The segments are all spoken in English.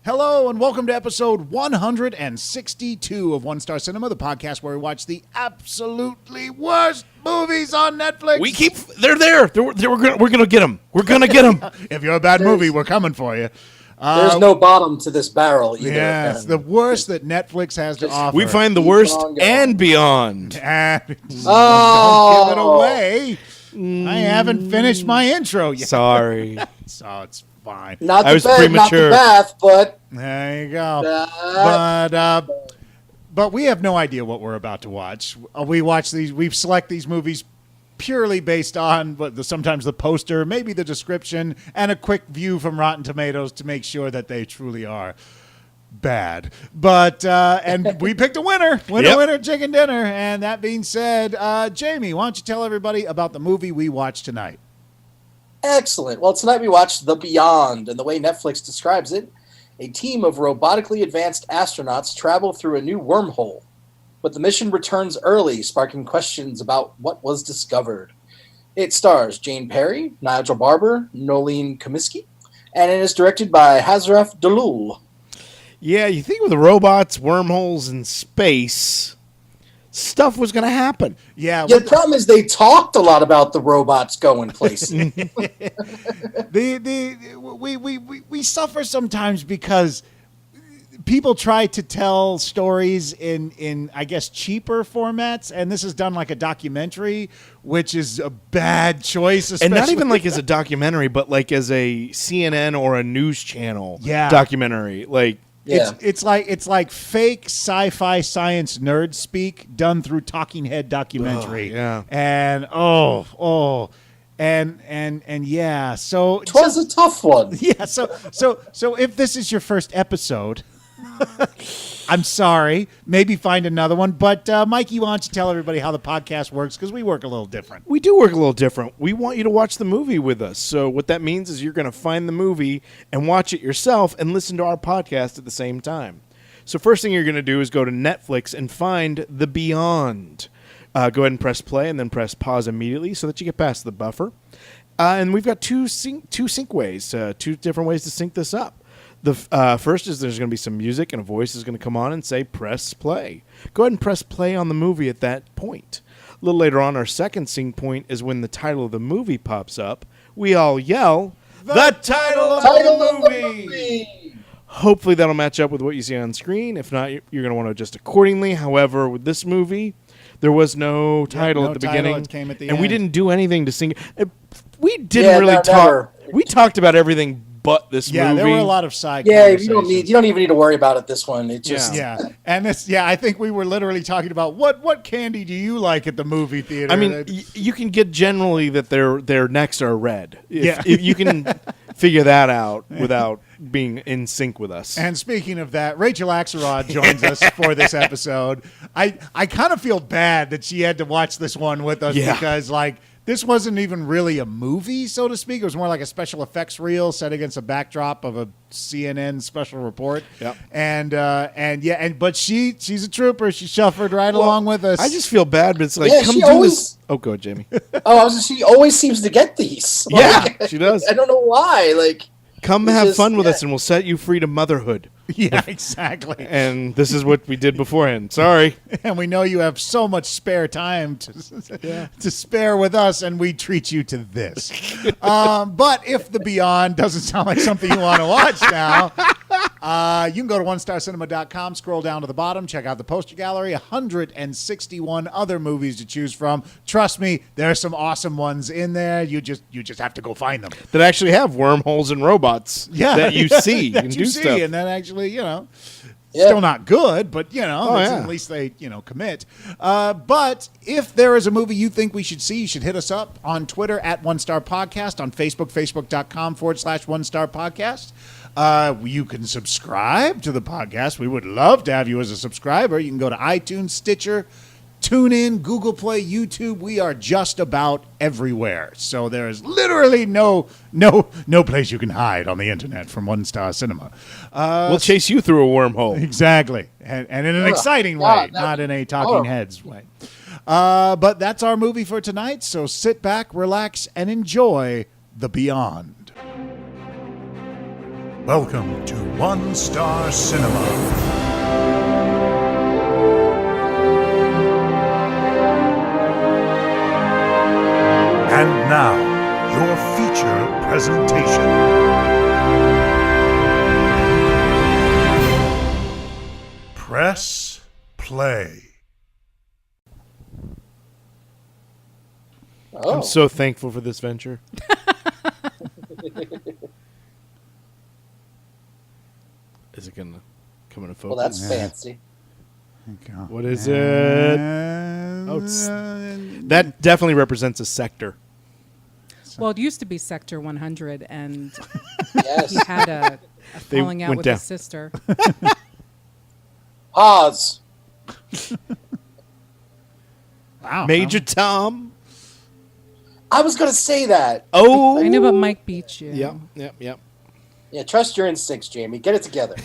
Hello and welcome to episode 162 of One Star Cinema, the podcast where we watch the absolutely worst movies on Netflix. They're there. We're gonna get them. We're gonna get them. If you're a bad movie, we're coming for you. There's no bottom to this barrel either. Yes, the worst that Netflix has to offer. We find the worst and beyond. And don't give it away. I haven't finished my intro yet. Sorry. So it's fine. Not I the was bed, premature. not the bath, but There you go. uh, But we have no idea what we're about to watch. We watch these. We select these movies purely based on sometimes the poster, maybe the description, and a quick view from Rotten Tomatoes to make sure that they truly are bad. But and we picked a winner, winner, chicken dinner. And that being said, Jamie, why don't you tell everybody about the movie we watched tonight? excellent. Well, tonight we watched The Beyond, and the way Netflix describes it, a team of robotically advanced astronauts travel through a new wormhole. But the mission returns early, sparking questions about what was discovered. It stars Jane Perry, Nigel Barber, Nolene Comiskey, and it is directed by Hazraf Dalul. Yeah, you think with the robots, wormholes, and space, stuff was gonna happen. Yeah, The problem is they talked a lot about the robots going places. we suffer sometimes because people try to tell stories in I guess cheaper formats, and this is done like a documentary, which is a bad choice. And not especially- even like as a documentary, but like as a CNN or a news channel Yeah. documentary. Like, Yeah. It's like fake sci-fi science nerd speak done through talking head documentary. yeah. And and yeah, so It was a tough one. yeah, so if this is your first episode, I'm sorry. Maybe find another one. But Mikey, why don't you tell everybody how the podcast works? Because we work a little different. we do work a little different. We want you to watch the movie with us. So what that means is you're going to find the movie and watch it yourself and listen to our podcast at the same time. So first thing you're going to do is go to Netflix and find The Beyond. Go ahead and press play and then press pause immediately so that you get past the buffer. And we've got two different ways to sync this up. The first is there's going to be some music and a voice is going to come on and say press play. Go ahead and press play on the movie at that point. A little later on, our second sync point is when the title of the movie pops up. We all yell, the title of the movie! Hopefully that'll match up with what you see on screen. If not, you're going to want to adjust accordingly. However, with this movie, there was no title no at the title. beginning. It came at the and we end. didn't do anything to sing. We didn't Yeah, really no, talk. never. We talked about everything but this Yeah, movie. there were a lot of side. Yeah, you conversations. don't even need to worry about it this one. It just Yeah, and this. Yeah, I think we were literally talking about what candy do you like at the movie theater? I mean, you can get generally that their necks are red. Yeah. If you can figure that out without being in sync with us. And speaking of that, Rachel Axelrod joins us for this episode. I kind of feel bad that she had to watch this one with us because like this wasn't even really a movie, so to speak. It was more like a special effects reel set against a backdrop of a CNN special report. Yep. But she's a trooper. She shuffled right along with us. I just feel bad, but it's like, Yeah, come she do always- this. Oh, go, Jamie. she always seems to get these. Yeah, Like, she does. I don't know why. Like, Come It's have just- fun with yeah. us, and we'll set you free to motherhood. yeah, exactly. And this is what we did beforehand. Sorry. And we know you have so much spare time to spare with us, and we treat you to this. But if The Beyond doesn't sound like something you want to watch now, you can go to onestarcinema.com, scroll down to the bottom, check out the poster gallery, 161 other movies to choose from. Trust me, there are some awesome ones in there. You just have to go find them. That actually have wormholes and robots that you see. that and you do see, stuff. and then actually, Yeah. still not good, but yeah. at least they, commit. But if there is a movie you think we should see, you should hit us up on Twitter at One Star Podcast, on Facebook, facebook.com/One Star Podcast. You can subscribe to the podcast. We would love to have you as a subscriber. You can go to iTunes, Stitcher, TuneIn, Google Play, YouTube. We are just about everywhere. So there is literally no place you can hide on the internet from One Star Cinema. We'll chase you through a wormhole. Exactly. And in an exciting way, not in a talking heads way. But that's our movie for tonight. So sit back, relax, and enjoy The Beyond. Welcome to One Star Cinema. And now, your feature presentation. Press play. Oh, I'm so thankful for this venture. Is it gonna come into focus? well, that's fancy. What is it? Oh, that definitely represents a sector. Well, it used to be Sector 100, and Yes. he had a They falling out went with down. his sister. Pause. Wow. Major Tom. I was going to say that. Oh, I knew, but Mike beat you. Yep. Yeah, trust your instincts, Jamie. Get it together.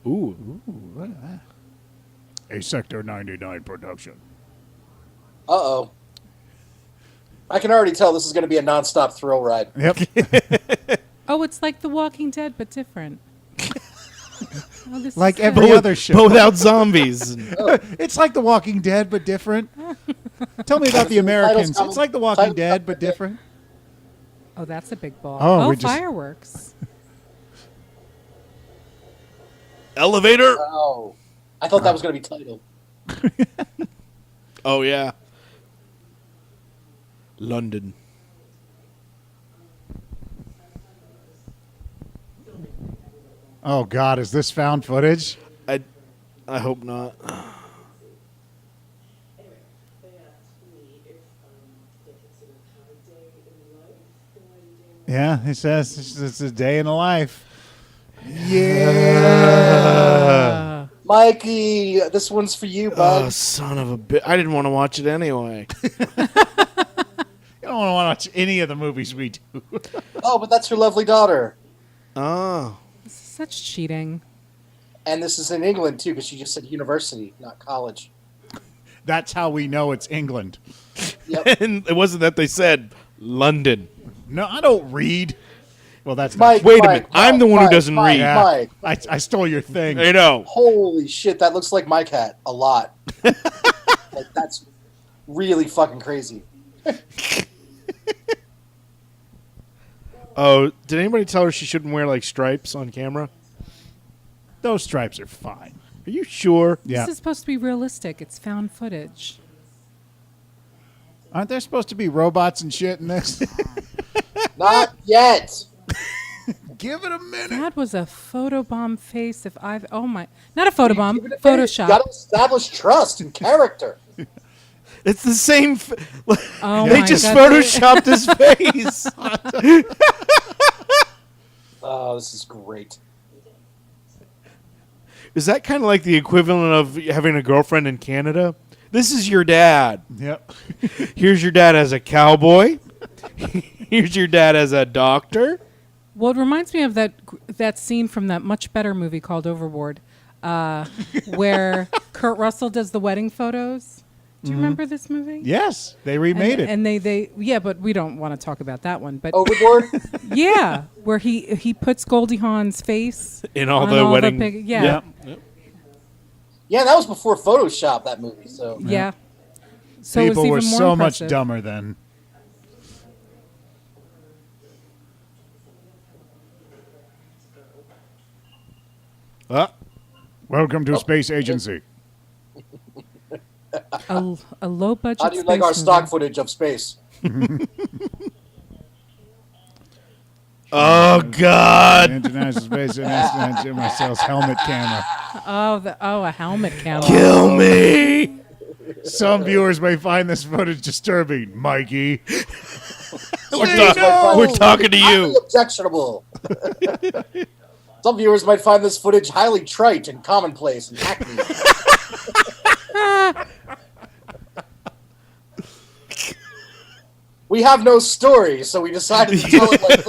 Ooh. A Sector 99 production. Uh-oh. I can already tell this is going to be a nonstop thrill ride. Yep. Oh, it's like The Walking Dead, but different. Oh, this Like is every good. other show. But without zombies. It's like The Walking Dead, but different. Tell me about the Americans. It's like The Walking Dead, but different. Oh, that's a big ball. Oh, Oh, we just- fireworks. Elevator. Oh. I thought that was going to be titled. Oh, yeah. London. Oh, God. Is this found footage? I hope not. Yeah, he says it's a day in the life. Yeah. Mikey, this one's for you, Oh, bud. son of a bitch. I didn't want to watch it anyway. You don't want to watch any of the movies we do. Oh, but that's your lovely daughter. Oh. This is such cheating. And this is in England, too, because she just said university, not college. That's how we know it's England. Yep. And it wasn't that they said London. No, I don't read. Well, that's Mike, Wait a Mike, minute. I'm the one who doesn't Mike, read. Yeah. Mike. I stole your thing. I know. Holy shit, that looks like my cat a lot. Like, that's really fucking crazy. Oh, did anybody tell her she shouldn't wear like stripes on camera? Those stripes are fine. Are you sure? Yeah. This is supposed to be realistic. It's found footage. Aren't there supposed to be robots and shit in this? Not yet. Give it a minute. That was a photobomb face. If I've not a photobomb, You Photoshop. got to establish trust and character. It's the same. Oh They my just God. photoshopped his face. Oh, this is great. Is that kind of like the equivalent of having a girlfriend in Canada? This is your dad. Yep. Here's your dad as a cowboy. Here's your dad as a doctor. Well, it reminds me of that scene from that much better movie called Overboard, where Kurt Russell does the wedding photos. Do you remember this movie? Yes, they remade it. And they yeah, but we don't want to talk about that one. But Overboard? yeah, where he puts Goldie Hawn's face In all on the wedding. yeah. Yeah, that was before Photoshop, that movie. So Yeah. So it was People even were more so much impressive. dumber then. Welcome to Space Agency. A low budget. how do you like our stock footage of space? Oh God! International Space Agency, Marcel's helmet camera. A helmet camera. Kill me! Some viewers may find this footage disturbing, Mikey. We're talking to Highly you. objectionable. Some viewers might find this footage highly trite and commonplace and hackneyed. We have no story, so we decided to tell it like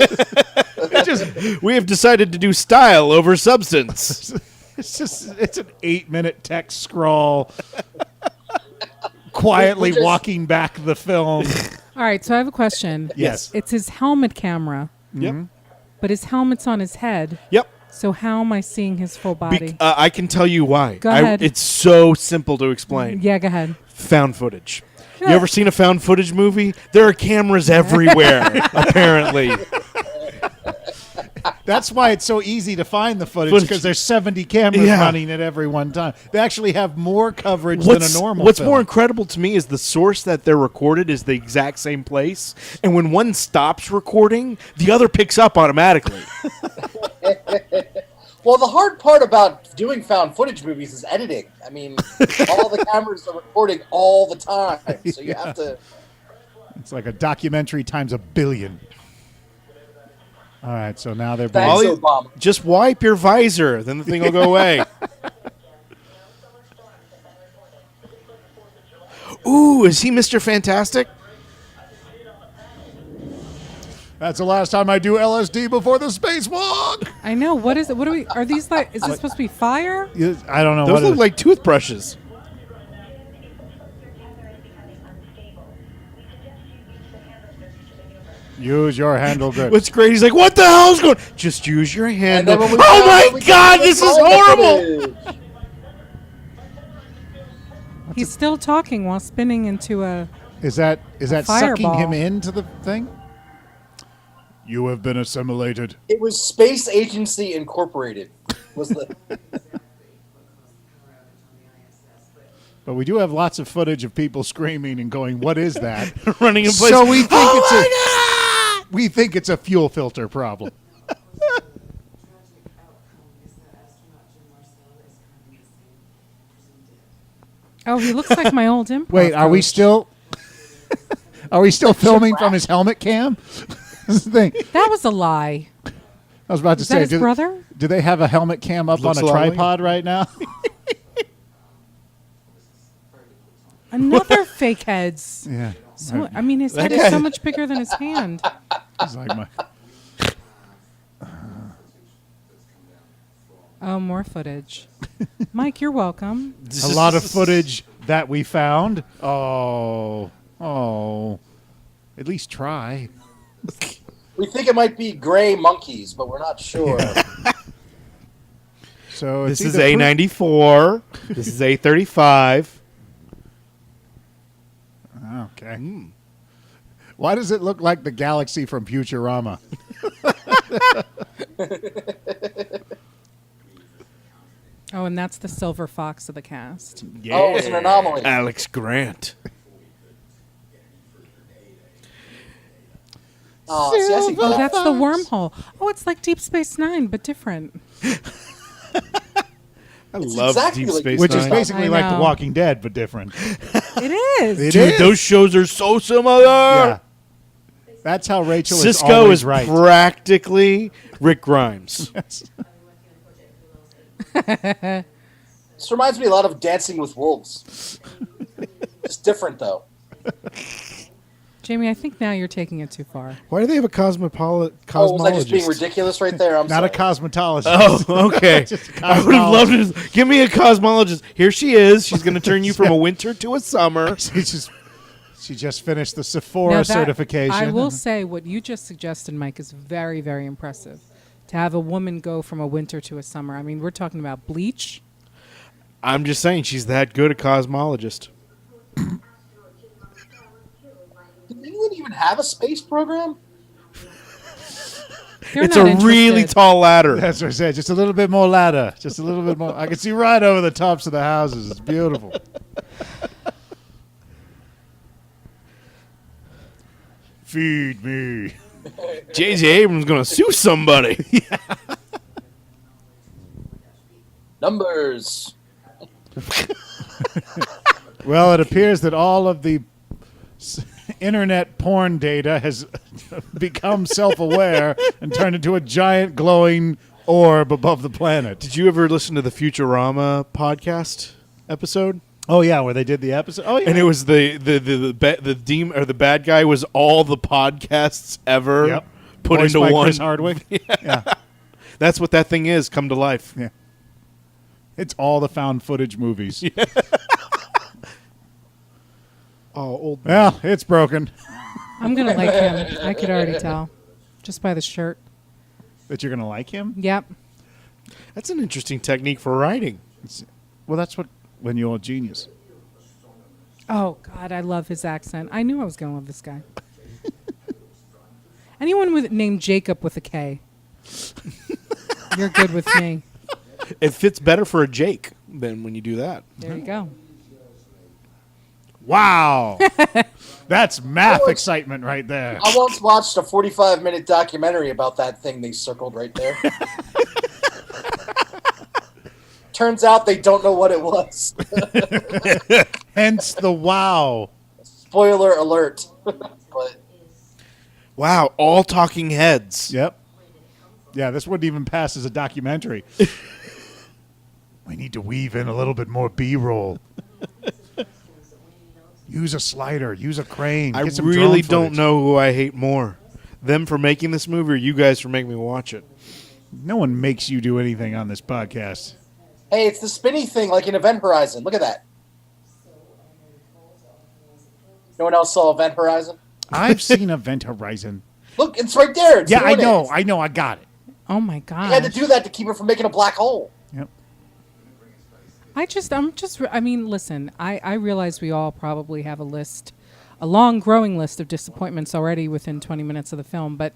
this. We have decided to do style over substance. It's an 8-minute text scroll. Quietly We're just- walking back the film. All right, so I have a question. Yes. It's his helmet camera. Yep. but his helmet's on his head. Yep. So how am I seeing his full body? I can tell you why. Go ahead. It's so simple to explain. Yeah, go ahead. Found footage. You ever seen a found footage movie? There are cameras everywhere, apparently. That's why it's so easy to find the footage, because there's 70 cameras running at every one time. They actually have more coverage than a normal What's film. more incredible to me is the source that they're recorded is the exact same place, and when one stops recording, the other picks up automatically. Well, the hard part about doing found footage movies is editing. I mean, all the cameras are recording all the time, so you have to. It's like a documentary times a billion. All right, so now they're Thanks, being, Obama. Just wipe your visor, then the thing will go away. Ooh, is he Mr. Fantastic? that's the last time I do LSD before the spacewalk. I know. What is it? What do we? Are these like? Is this supposed to be fire? I don't know Those what look it- like toothbrushes. Use your handle grip. What's great? He's like, "What the hell's going?" Just use your hand. And then when we Oh got- my when we God, got this is the horrible. footage. He's still talking while spinning into a. Is that sucking fireball. him into the thing? You have been assimilated. It was Space Agency Incorporated. Was the But we do have lots of footage of people screaming and going, "What is that?" Running in place. So we think Oh we think it's a fuel filter problem. Oh, he looks like my old improv. Wait, are we coach. still? Are we still filming from his helmet cam? This is the thing. That was a lie. I was about to Is say, that his brother? do they have a helmet cam up Looks on a a lot like tripod right now? Another fake heads. Yeah. So, I mean, his That head is guy- so much bigger than his hand. It's like my, Oh, more footage. Mike, you're welcome. a lot of footage that we found. Oh. At least try. we think it might be gray monkeys, but we're not sure. So This it's is either A94. This is A35. Okay. Why does it look like the galaxy from Futurama? Oh, and that's the silver fox of the cast. Oh, it's an anomaly. Alex Grant. Oh, see, I see Oh, that. that's the wormhole. Oh, it's like Deep Space Nine, but different. I It's love exactly Deep like Space Which Nine. is basically I like The know. Walking Dead, but different. It is. It Dude, is. those shows are so similar. Yeah. That's how Rachel is Cisco always is right. practically Rick Grimes. This reminds me a lot of Dancing with Wolves. It's different, though. Jamie, I think now you're taking it too far. Why do they have a Oh, was I just being cosmologist? ridiculous right there? I'm Not a sorry. cosmetologist. Oh, okay. Just a I would have loved to. Give me a cosmologist. Here she is. She's going to turn you from a winter to a summer. She just finished the Sephora Now that- certification. I will say what you just suggested, Mike, is very, very impressive. To have a woman go from a winter to a summer. I mean, we're talking about Bleach. I'm just saying she's that good a cosmologist. Did England even have a space program? They're It's not a really interested. tall ladder. That's what I said. Just a little bit more ladder. Just a little bit more. I can see right over the tops of the houses. It's beautiful. Feed me. J.J. Abrams going to sue somebody. Numbers. Well, it appears that all of the internet porn data has become self-aware and turned into a giant glowing orb above the planet. Did you ever listen to the Futurama podcast episode? Oh yeah, where they did the episode. Oh yeah, And it was the demon or the bad guy was all the podcasts ever Yep. put Voiced into by one. Chris Hardwick. Yeah, That's what that thing is come to life. yeah. It's all the found footage movies. Oh, old. Well, it's broken. I'm going to like him. I could already tell. Just by the shirt. that you're going to like him. Yep. That's an interesting technique for writing. Well, that's what when you're a genius. Oh God, I love his accent. I knew I was going to love this guy. Anyone with named Jacob with a K, you're good with me. It fits better for a Jake than when you do that. There you go. Wow. That's math excitement right there. I once watched a 45-minute documentary about that thing they circled right there. Turns out they don't know what it was. Hence the wow. Spoiler alert. But Wow, all talking heads. Yep. Yeah, this wouldn't even pass as a documentary. We need to weave in a little bit more B-roll. Use a slider. Use a crane. I Get some really drone don't footage. know who I hate more. Them for making this movie or you guys for making me watch it. No one makes you do anything on this podcast. hey, it's the spinny thing like in Event Horizon. Look at that. No one else saw Event Horizon? I've seen Event Horizon. Look, it's right there. It's Yeah, I doing know. it. I know. I got it. Oh my God. You had to do that to keep it from making a black hole. Yep. I mean, listen, I realize we all probably have a long growing list of disappointments already within 20 minutes of the film, but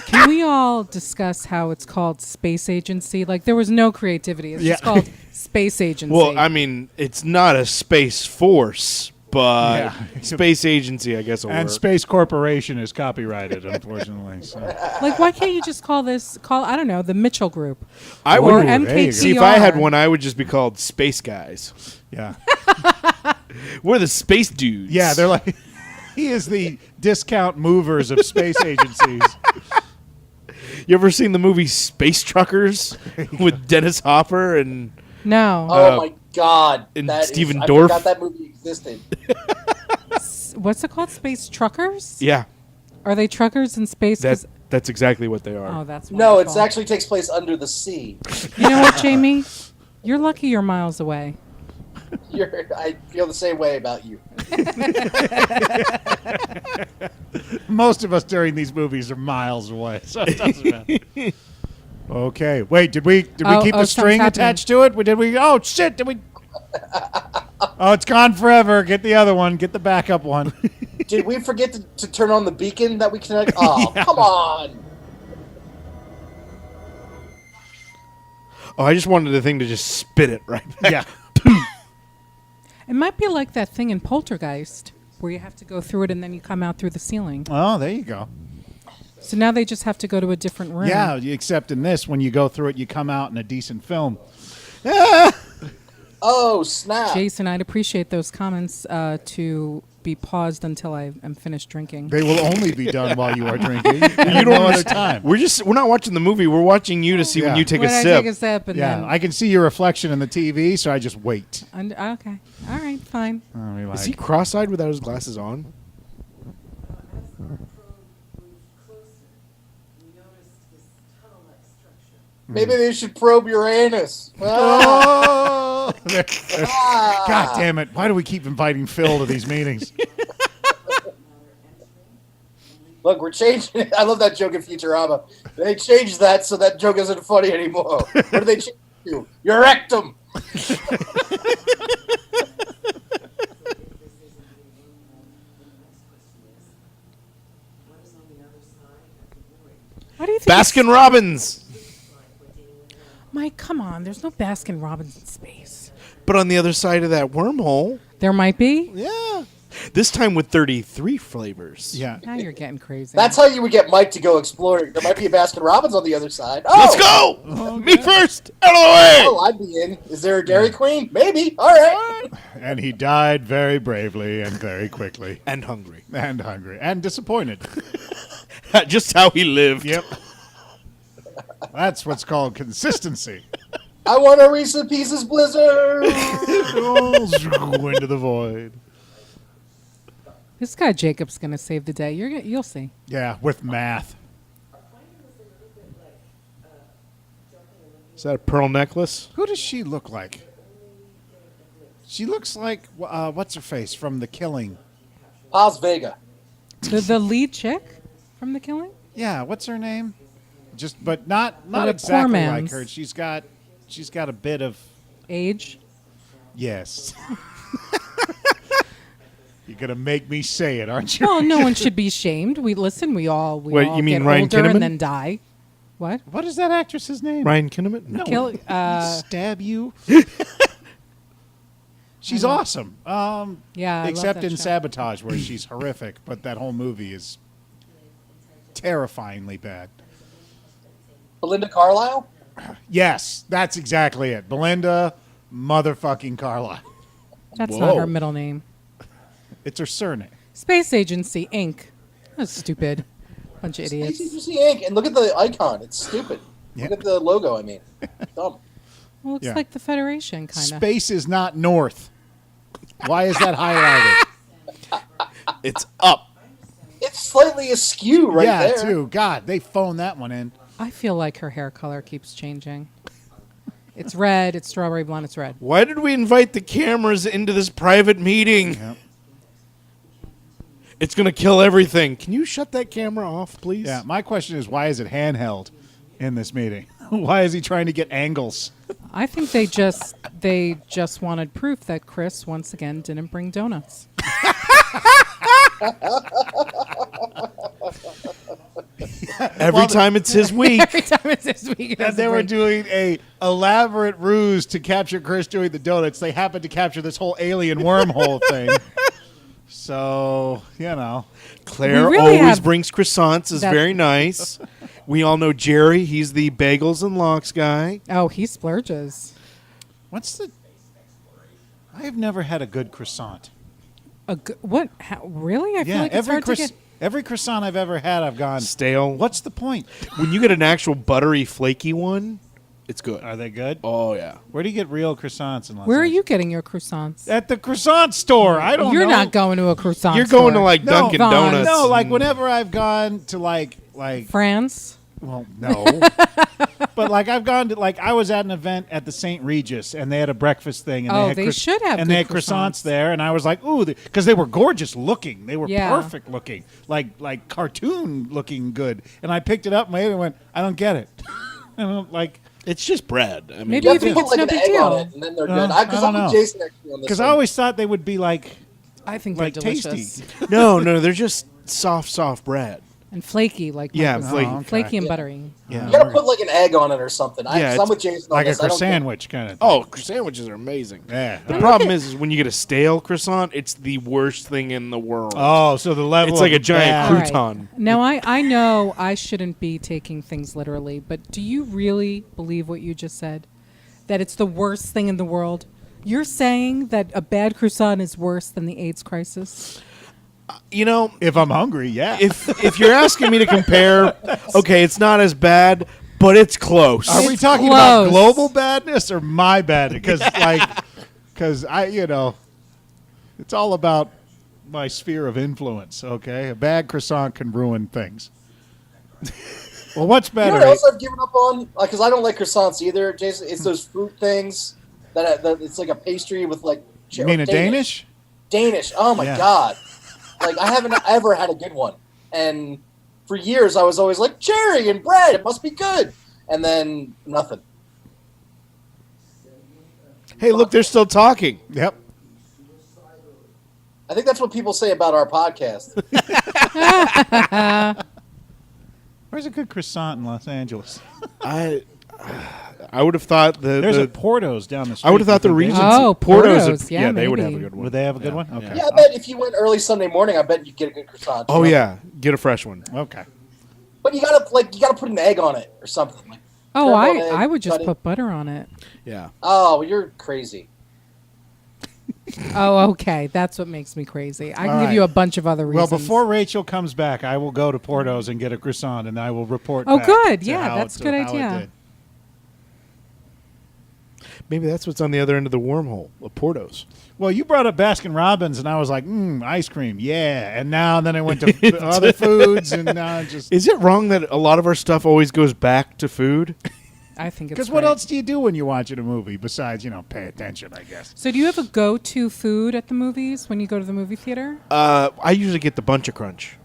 can we all discuss how it's called Space Agency? Like, there was no creativity. It's just Yeah. called Space Agency. Well, I mean, it's not a space force, but Yeah. space agency, I guess, will And work. Space Corporation is copyrighted, unfortunately. So. like, why can't you just call I don't know, the Mitchell Group? I or would there you go. MKTR? see if I had one, I would just be called Space Guys. Yeah. We're the space dudes. Yeah, they're like, he is the discount movers of space agencies. You ever seen the movie Space Truckers with Dennis Hopper and No. Oh my God. and That is- Steven I Dorff. forgot that movie existed. What's it called? Space Truckers? yeah, Are they truckers in space? 'Cause- that's exactly what they are. oh, that's No, it wonderful. actually takes place under the sea. You know what, Jamie? You're lucky you're miles away. I feel the same way about you. Most of us during these movies are miles away, so it doesn't matter. Okay. Wait, did we keep the something's string happening. attached to it? Did we? Oh, shit. Did we? Oh, it's gone forever. Get the other one. Get the backup one. Did we forget to turn on the beacon that we connect? Oh, come on. Oh, I just wanted the thing to just spit it right back. Yeah. It might be like that thing in Poltergeist where you have to go through it and then you come out through the ceiling. Oh, there you go. So now they just have to go to a different room. Yeah, except in this, when you go through it, you come out in a decent film. Oh, snap. Jason, I'd appreciate those comments to be paused until I am finished drinking. They will only be done while you are drinking. You At don't no other understand. time. We're not watching the movie. We're watching you to see when Yeah. you take when a I sip. take a sip and Yeah, then... I can see your reflection in the TV, so I just wait. Okay. All right, fine. I'll be Is he like, cross-eyed without his glasses on? Maybe they should probe Uranus. Ah. oh! God damn it. Why do we keep inviting Phil to these meetings? Look, we're changing it. I love that joke in Futurama. They changed that so that joke isn't funny anymore. What did they change it to? Your rectum. What do you think? Baskin Robbins. Mike, come on. There's no Baskin Robbins in space. But on the other side of that wormhole, There might be. yeah. This time with 33 flavors. Yeah. Now you're getting crazy. That's how you would get Mike to go exploring. There might be a Baskin Robbins on the other side. Oh, Let's go! Me first! Out of the way! Oh, I'd be in. Is there a Dairy Queen? Maybe. All right. And he died very bravely and very quickly. And hungry. And hungry. And disappointed. Just how he lived. Yep. That's what's called consistency. I want a Reese's Pieces Blizzard. Into the void. This guy Jacob's going to save the day. You'll see. Yeah, with math. Is that a pearl necklace? Who does she look like? She looks like, what's her face from The Killing? Paz Vega. The lead chick from The Killing? Yeah, what's her name? but not a poor exactly like man's. her. She's got a bit of Age. yes. You're gonna make me say it, aren't you? Well, no one should be shamed. We all Wait, all you mean get Ryan older Kinnaman? and then die. What? What is that actress's name? Ryan Kinnaman? No. Kill. Stab you. She's awesome. Yeah, I love except that in show. Sabotage, where she's horrific, but that whole movie is terrifyingly bad. Belinda Carlisle? Yes, that's exactly it. Belinda motherfucking Carlisle. That's Whoa. not her middle name. It's her surname. Space Agency Inc. That's stupid. Bunch of idiots. Agency Inc. And look at the icon. It's stupid. Yeah. Look at the logo, I mean. Dumb. Well, looks Yeah. like the Federation, kind of. Space is not north. Why is that highlighted? It's up. It's slightly askew right yeah, there. too. God, they phoned that one in. I feel like her hair color keeps changing. It's red. It's strawberry blonde. It's red. Why did we invite the cameras into this private meeting? Yep. It's going to kill everything. Can you shut that camera off, please? Yeah, my question is, why is it handheld in this meeting? Why is he trying to get angles? I think they just wanted proof that Chris once again didn't bring donuts. Every time it's his week. Every time it's this week, it And has they to were bring- doing a elaborate ruse to capture Chris doing the donuts. They happened to capture this whole alien wormhole thing. So, Claire We really always have- brings croissants. Is That- very nice. We all know Jerry. He's the bagels and lox guy. Oh, he splurges. I have never had a good croissant. What? How, really? I feel like it's hard to get. every croissant I've ever had, I've gone, Stale. what's the point? When you get an actual buttery, flaky one, it's good. Are they good? Oh, yeah. Where do you get real croissants in Los Where are Angeles? you getting your croissants? At the croissant store. I don't You're know. not going to a croissant. You're going to store. like No, Dunkin' Vons. Donuts. No, like and- whenever I've gone to like France. well, no. But like I've gone to like I was at an event at the St. Regis and they had a breakfast thing and Oh, they had they should have and they had good croissants croissants. there and I was like, ooh, because they were gorgeous looking. They were Yeah. perfect looking, like cartoon looking good. And I picked it up and my went, I don't get it. And I'm like, It's just bread. I mean, Maybe You if have to you put it's like no an big egg deal. on it, and then they're good. I Because don't I'm know. with Jason actually on this because I one. always thought they would be like I think they're delicious. tasty. no, they're just soft bread. And flaky, like Yeah, Michael flaky. said. okay. Flaky and Yeah. buttery. Yeah, You gotta put like an egg on it or something. Yeah, I'm it's with Jason on like a this. I don't get- sandwich kind of. Oh, sandwiches are amazing. Yeah. The problem is when you get a stale croissant, it's the worst thing in the world. Oh, so the level It's like of a giant bad- All right. crouton. Now, I know I shouldn't be taking things literally, but do you really believe what you just said? That it's the worst thing in the world? You're saying that a bad croissant is worse than the AIDS crisis? You know, If I'm hungry, yeah. if you're asking me to compare, okay, it's not as bad, but it's close. Are we It's talking about close. global badness or my badness? Because it's all about my sphere of influence. Okay, a bad croissant can ruin things. Well, what's You know better? what else I've given up on? Because I don't like croissants either, Jason. It's those fruit things that it's like a pastry with like. you mean a Danish? Danish. Oh my Yeah. god! Like I haven't ever had a good one, and for years I was always like cherry and bread. It must be good, and then nothing. Hey, look, they're still talking. Yep. I think that's what people say about our podcast. Where's a good croissant in Los Angeles? I would have thought There's a the Porto's down the street. I would have thought the You think Regents, Oh, Porto's. Yeah, they would maybe. have a good one. Would they have a good one? Okay. Yeah, I bet if you went early Sunday morning, I bet you'd get a good croissant. Oh you know? yeah, get a fresh one. Okay. But you gotta put an egg on it or something. Like, Oh, Scrambled egg, I would just cut it. put butter on it. Yeah. oh, you're crazy. Oh, okay. That's what makes me crazy. I can All give you right. a bunch of other Well, reasons. before Rachel comes back, I will go to Porto's and get a croissant, and I will report. Oh, back good. to Yeah, how that's a it- good how it idea. did. Maybe that's what's on the other end of the wormhole, the Portos. Well, you brought up Baskin Robbins, and I was like, ice cream, yeah. And now then I went to other foods, and now I just Is it wrong that a lot of our stuff always goes back to food? I think it's because what great. else do you do when you're watching a movie besides pay attention? I guess. So do you have a go-to food at the movies when you go to the movie theater? I usually get the Bunch of Crunch.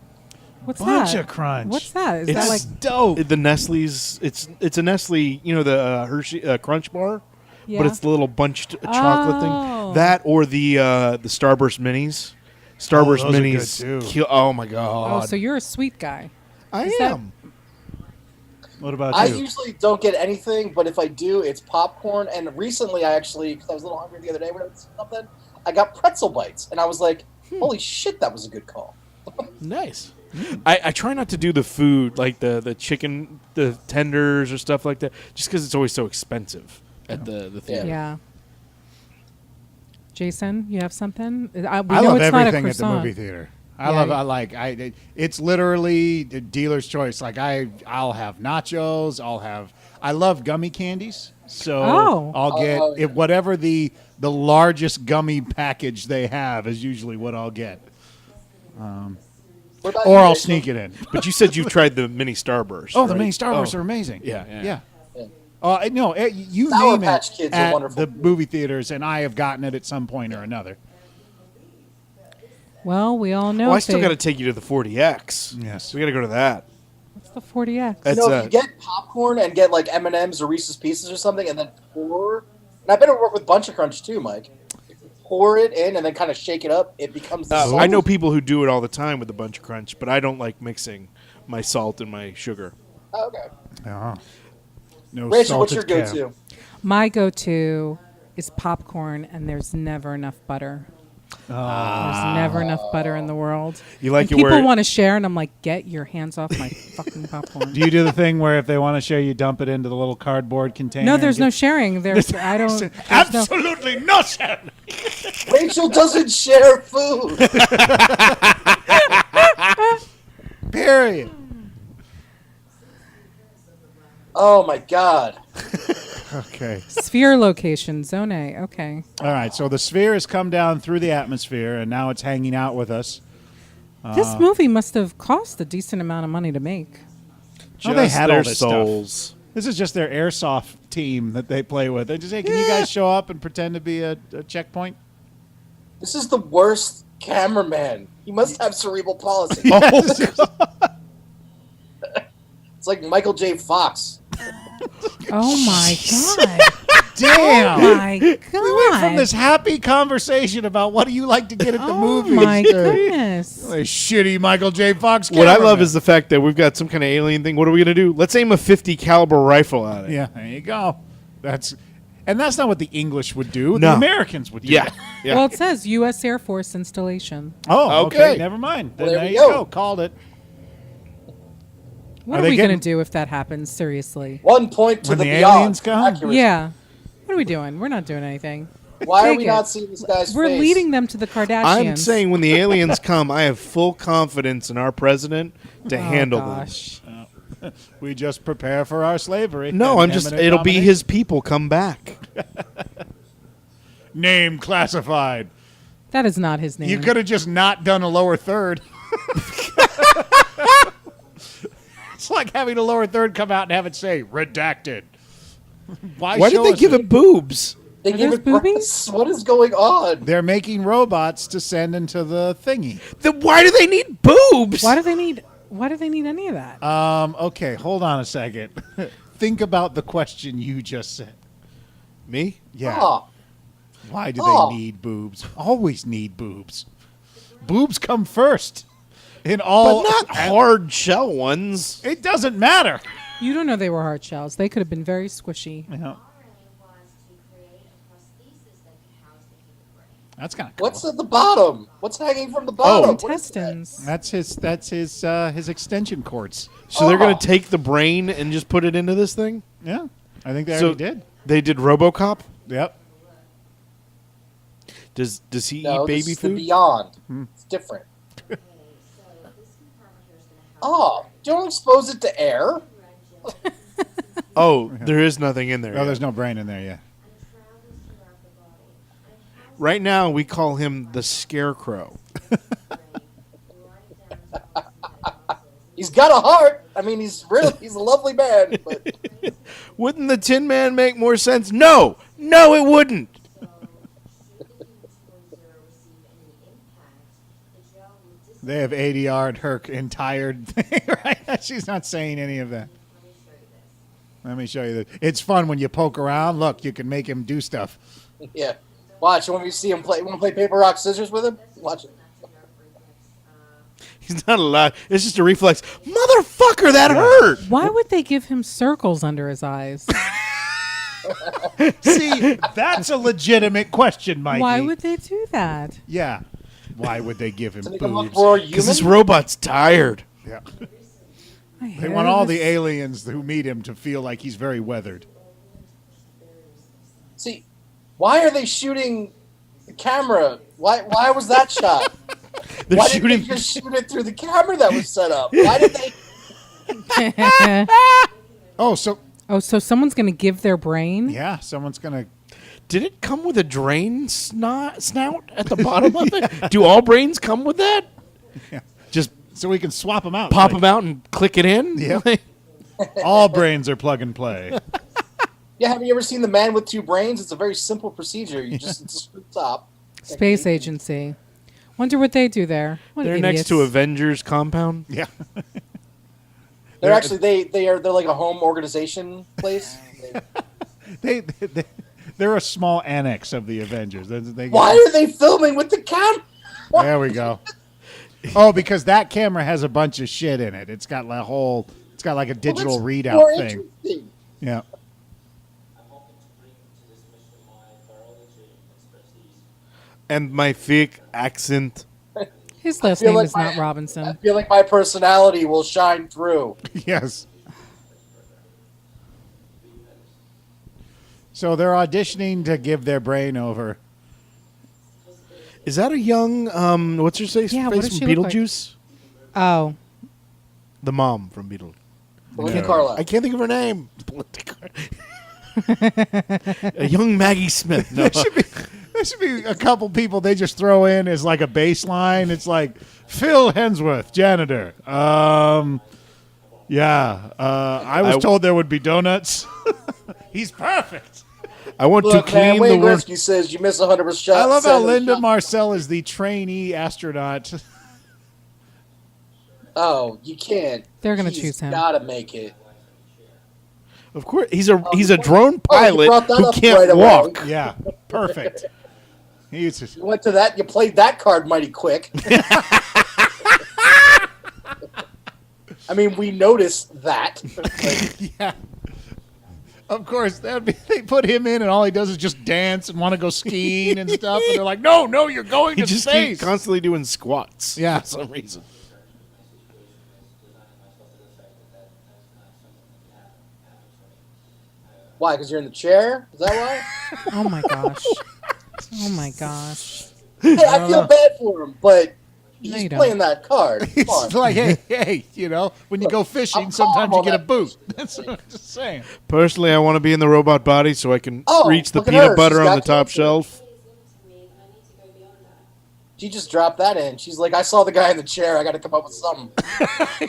What's Bunch that? of crunch. What's that? Is It's that like dope. The Nestle's. It's a Nestle. You know the Hershey Crunch bar, yeah? but it's the little bunched chocolate Oh. thing. That or the Starburst minis. Starburst those are good, minis. too. Oh my god! Oh, so you're a sweet guy. I is that- am. What about I you? usually don't get anything, but if I do, it's popcorn. And recently, I actually, because I was a little hungry the other day when I was something, I got pretzel bites, and I was like, "Holy shit, that was a good call." Nice. I try not to do the food like the chicken, the tenders or stuff like that, just because it's always so expensive at the theater. Yeah. Jason, you have something? We I know love it's not a everything at the croissant. movie theater. Yeah. It's literally the dealer's choice. Like I'll have nachos. I love gummy candies. So Oh. I'll get Oh, yeah. whatever the largest gummy package they have is usually what I'll get. What about Or you, I'll Jason? sneak it in. But you said you've tried the mini Starburst. Oh, the right? mini Starbursts Oh. are amazing. Yeah, yeah. Yeah. Yeah. No, you Sour name Patch it Kids are at wonderful. the movie theaters, and I have gotten it at some point or another. Well, we all know. Oh, I if still they- got to take you to the 40X. Yes. We got to go to that. What's the 40X? That's You know, if you get popcorn and get like M&Ms or Reese's Pieces or something, and then pour. And I've been to work with Bunch of Crunch too, Mike. If you pour it in and then kind of shake it up, it becomes. The salt. I know people who do it all the time with the Bunch of Crunch, but I don't like mixing my salt and my sugar. Oh, okay. Uh-huh. No Rachel, what's salted your cab. go-to? My go-to is popcorn, and there's never enough butter. There's never enough butter in the world. You like and it people where- want to share, and I'm like, get your hands off my fucking popcorn. Do you do the thing where if they want to share, you dump it into the little cardboard container? No, and there's get- no sharing. There's I don't. There's no, Absolutely no sharing. Rachel doesn't share food. Period. Oh my god. Okay. sphere location, zone A. Okay. All right. So the sphere has come down through the atmosphere, and now it's hanging out with us. This movie must have cost a decent amount of money to make. Oh, they Just had their all this stuff. souls. This is just their airsoft team that they play with. They just say, "Can you guys show up and pretend to be a checkpoint?" This is the worst cameraman. He must have cerebral palsy. It's like Michael J. Fox. Oh my god! Damn. Oh my god! We went from this happy conversation about what do you like to get at the Oh movies my to goodness! a shitty Michael J. Fox. What I love cameraman. is the fact that we've got some kind of alien thing. What are we going to do? Let's aim a 50 caliber rifle at it. Yeah, there you go. That's not what the English would do. No. The Americans would do. Yeah. that. Yeah. Well, it says U.S. Air Force installation. Oh, okay. Okay. Never mind. Well, Then there there we you go. go. Called it. What Are are, they we going getting- to do if that happens? Seriously? 1 point to When the the beyond. aliens come? Accuracy. Yeah. What are we doing? We're not doing anything. Why are Take we it. not seeing this guy's We're face? leading them to the Kardashians. I'm saying when the aliens come, I have full confidence in our president to Oh, handle them. gosh. We just prepare for our slavery. No, and I'm just. eminent It'll be domination. his people come back. Name classified. That is not his name. You could have just not done a lower third. It's like having a lower third come out and have it say redacted. Why did show they us give it? it boobs? They Are give those it boobies? breasts. What is going on? They're making robots to send into the thingy. Then why do they need boobs? Why do they need any of that? Okay, hold on a second. Think about the question you just said. Me? Yeah. Oh, Why do Oh. they need boobs? Always need boobs. Boobs come first. In all, But not hard shell ones. It doesn't matter. You don't know they were hard shells. They could have been very squishy. You know, that's kind of cool. what's at the bottom? What's hanging from the Oh. bottom? What is that? Intestines. That's his extension cords. So they're Oh. going to take the brain and just put it into this thing? Yeah, I think they So- already did. They did RoboCop? Yep. Does he No, eat this baby is the food? beyond. It's different. Oh, don't expose it to air. Oh, there is nothing in there. Oh, yet. there's no brain in there yet. Right now, we call him the Scarecrow. He's got a heart. I mean, he's a lovely man. But Wouldn't the Tin Man make more sense? No, it wouldn't. They have ADR in her entire thing, right? She's not saying any of that. Let me show you this. It's fun when you poke around. Look, you can make him do stuff. Yeah. Watch. You want me to see him play? Want to play paper, rock, scissors with him? Watch it. He's not allowed. It's just a reflex. Motherfucker, that hurt. Why would they give him circles under his eyes? See, that's a legitimate question, Mikey. Why would they do that? Yeah. Why would they give him To make him look boobs? more Because this human. robot's tired. Yeah. I They hear want all this- the aliens who meet him to feel like he's very weathered. See, why are they shooting the camera? Why was that shot? They're Why shooting. didn't they just shoot it through the camera that was set up? Why did they? Oh, so Oh, so someone's going to give their brain? yeah, someone's gonna. Did it come with a drain snout at the bottom of it? Do all brains come with that? Yeah. Just So we can swap them out. pop Like, them out and click it in? Yep. all brains are plug and play. Yeah, have you ever seen The Man with Two Brains? It's a very simple procedure. You just it's a screw top. Space Agency. Wonder what they do there. What They're idiots. next to Avengers compound. Yeah. They're actually they're like a home organization place. They're a small annex of the Avengers. Why are they filming with the camera? There we go. Oh, because that camera has a bunch of shit in it. It's got a whole. It's got like a digital More readout thing. interesting. Yeah. And my thick accent. His last feel name like is not I Robinson. feel like my personality will shine through. Yes. So they're auditioning to give their brain over. Is that a young, what's her face, Yeah, what face does from she look like? Beetlejuice? Oh, The mom from Beetlejuice. Belinda No. Carlisle. I can't think of her name. A young Maggie Smith. No. There should be a couple people they just throw in as like a baseline. It's like Phil Hemsworth, janitor. Yeah. I was told there would be donuts. He's perfect. I want Look, to man, clean the Wayne world. Gretzky says you miss 100 shots. I love how Linda Marcel is the trainee astronaut. Oh, you can't. They're gonna He's choose him. Gotta make it. Of course, he's a drone you pilot brought that who up can't right away. walk. Yeah, perfect. He's just, You went to that. You played that card mighty quick. I mean, we noticed that. Like, yeah. Of course, that'd be, they put him in, and all he does is just dance and want to go skiing and stuff. And they're like, "No, you're going He to just space." keeps constantly doing squats. Yeah. For some reason. why? Because you're in the chair? Is that why? oh my gosh. Oh my gosh. Hey, I feel bad for him, but No, he's you don't. playing that card. Come on. It's like, hey, when you go fishing, I'm sometimes calm you get on a that boot. That's what I'm just saying. Personally, I want to be in the robot body so I can Oh, reach the look at peanut her. butter She's on the got top cancer. shelf. She just dropped that in. She's like, I saw the guy in the chair. I got to come up with something.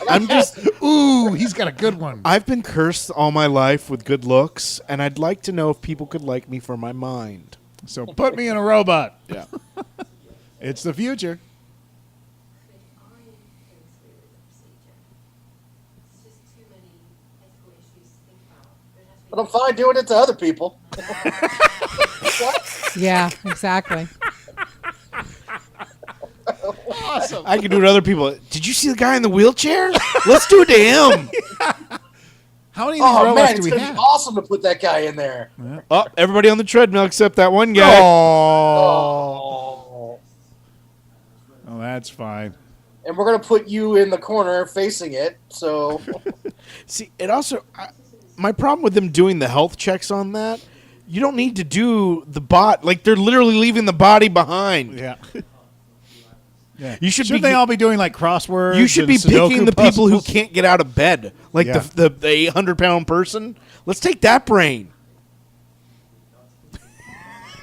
I'm just. Ooh, he's got a good one. I've been cursed all my life with good looks, and I'd like to know if people could like me for my mind. So put me in a robot. Yeah. It's the future. But I'm fine doing it to other people. Yeah, exactly. Awesome. I can do it to other people. Did you see the guy in the wheelchair? Let's do it to him. How many of these Oh, robots man, do it's we going to have? be awesome to put that guy in there. Oh, everybody on the treadmill except that one guy. Oh, oh, that's fine. And we're going to put you in the corner facing it. So, See, it also. My problem with them doing the health checks on that, you don't need to do the bot. Like, they're literally leaving the body behind. Yeah. Yeah. You should Shouldn't be- they all be doing like crosswords? You should and be Sudoku picking the people who puzzles? can't get out of bed, like Yeah. the 800-pound person. Let's take that brain. And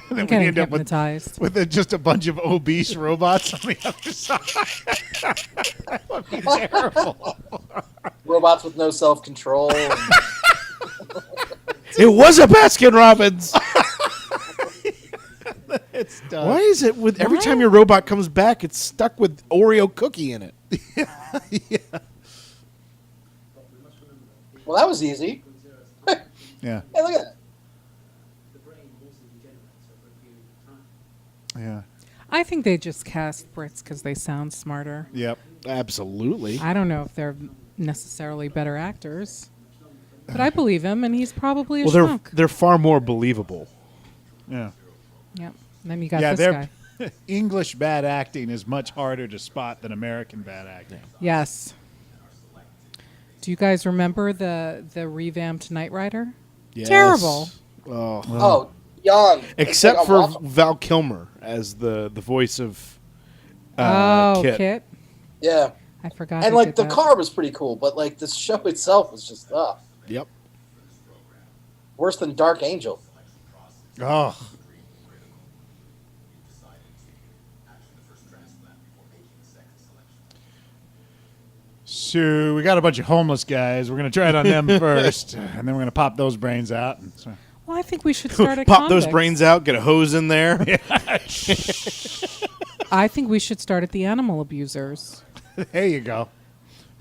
then I'm we getting end up with hypnotized. just a bunch of obese robots on the other side. That would be terrible. robots with no self-control. It was a Baskin Robbins. It's Why is it with every time your robot comes back, it's stuck with Oreo cookie in it? Well, that was easy. Yeah. Hey, look at that. Yeah. I think they just cast Brits because they sound smarter. Yep. Absolutely. I don't know if they're necessarily better actors, but I believe him, and he's probably a Well, they're schmuck. they're far more believable. Yeah. Yep. Then you got Yeah, this guy. English bad acting is much harder to spot than American bad acting. Yes. Do you guys remember the revamped Knight Rider? Yes. Terrible. Oh. Oh, young. Except It's for like a waffle. Val Kilmer as the voice of Kit. Yeah. I forgot. And they like did the that. car was pretty cool, but like the show itself was just Yep. worse than Dark Angel. Oh. So we got a bunch of homeless guys. We're gonna try it on them first, and then we're gonna pop those brains out. And so, Well, I think we should start at Pop those convicts. brains out, get a hose in there. I think we should start at the animal abusers. there you go.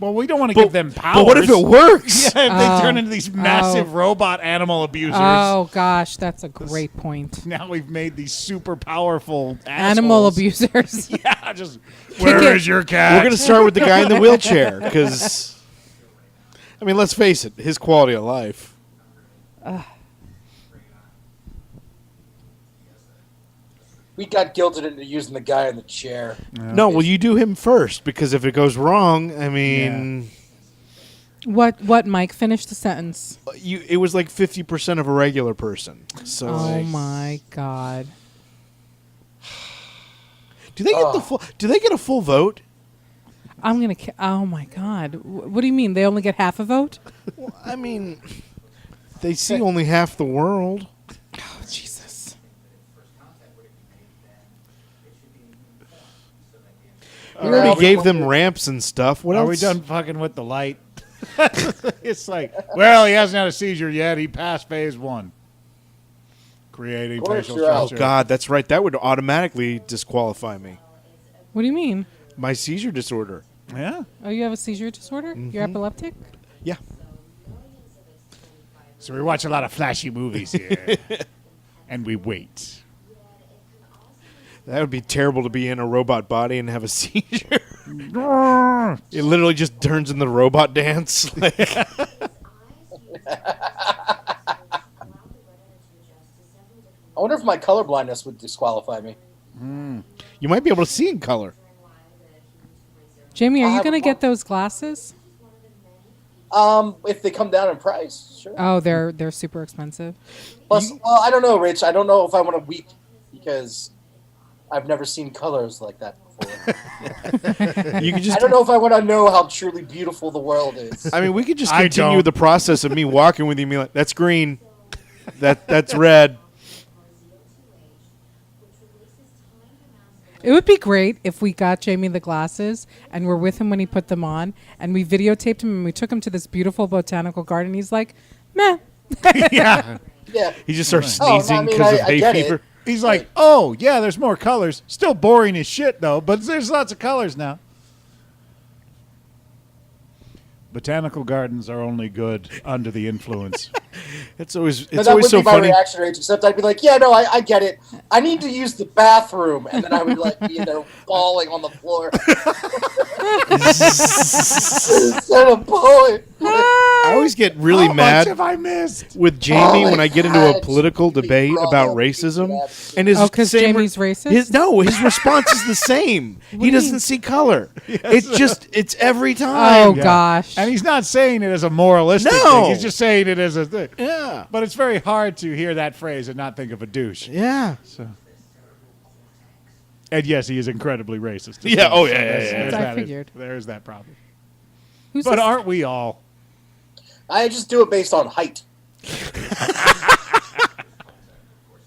Well, we don't want to give them powers. But what if it works? Yeah, if they turn into these massive robot animal abusers. Oh gosh, that's a great point. Now we've made these super powerful Animal assholes. abusers. Yeah, just where it. is your cat? We're going to start with the guy in the wheelchair because, I mean, let's face it, his quality of life. We got guilted into using the guy in the chair. No, well, you do him first because if it goes wrong, I mean, What, Mike? Finish the sentence. it was like 50% of a regular person. So, Oh my god. do they get the full? Do they get a full vote? I'm gonna. Oh my god. What do you mean? They only get half a vote? I mean, they see only half the world. Oh Jesus. We already gave them ramps and stuff. What Are else? we done fucking with the light? It's like, well, he hasn't had a seizure yet. He passed phase 1. Creating Of course facial you're out. Oh structure. God, that's right. That would automatically disqualify me. What do you mean? My seizure disorder. Yeah. Oh, you have a seizure disorder? You're epileptic? Yeah. So we watch a lot of flashy movies here. And we wait. That would be terrible to be in a robot body and have a seizure. It literally just turns into the robot dance. Like, I wonder if my color blindness would disqualify me. you might be able to see in color. Jamie, are I you have a gonna get phone. those glasses? If they come down in price, sure. Oh, they're super expensive. Plus, well, I don't know, Rich. I don't know if I want to weep because I've never seen colors like that before. You could just. I don't know if I want to know how truly beautiful the world is. I mean, we could just I continue don't. the process of me walking with you, and be like, "That's green, that's red." It would be great if we got Jamie the glasses and we're with him when he put them on, and we videotaped him and we took him to this beautiful botanical garden. He's like, meh. Yeah. Yeah. He just starts Oh, no, I sneezing mean, because of I hay get it. fever. He's like, oh, yeah, there's more colors. Still boring as shit, though, but there's lots of colors now. Botanical gardens are only good under the influence. It's always But it's that always would so be my funny. reaction rate, except I'd be like, yeah, no, I get it. I need to use the bathroom. And then I would like be in there bawling on the floor. Instead of bawling. I always get really How mad much have I missed? with Jamie Oh when my I get into a God, political Jamie, debate bro. about racism, Yeah. and his Oh, 'cause same Jamie's racist? His response is the same. do He you doesn't mean? see color. It's every Oh, time. Yeah. gosh. And he's not saying it as a moralistic No. thing. He's just saying it as a thing. Yeah. But it's very hard to hear that phrase and not think of a douche. Yeah. So. And yes, he is incredibly racist. Yeah, oh, yeah, There's- yeah, yeah. there's I that- figured. There's that problem. Who's But this- aren't we all? I just do it based on height.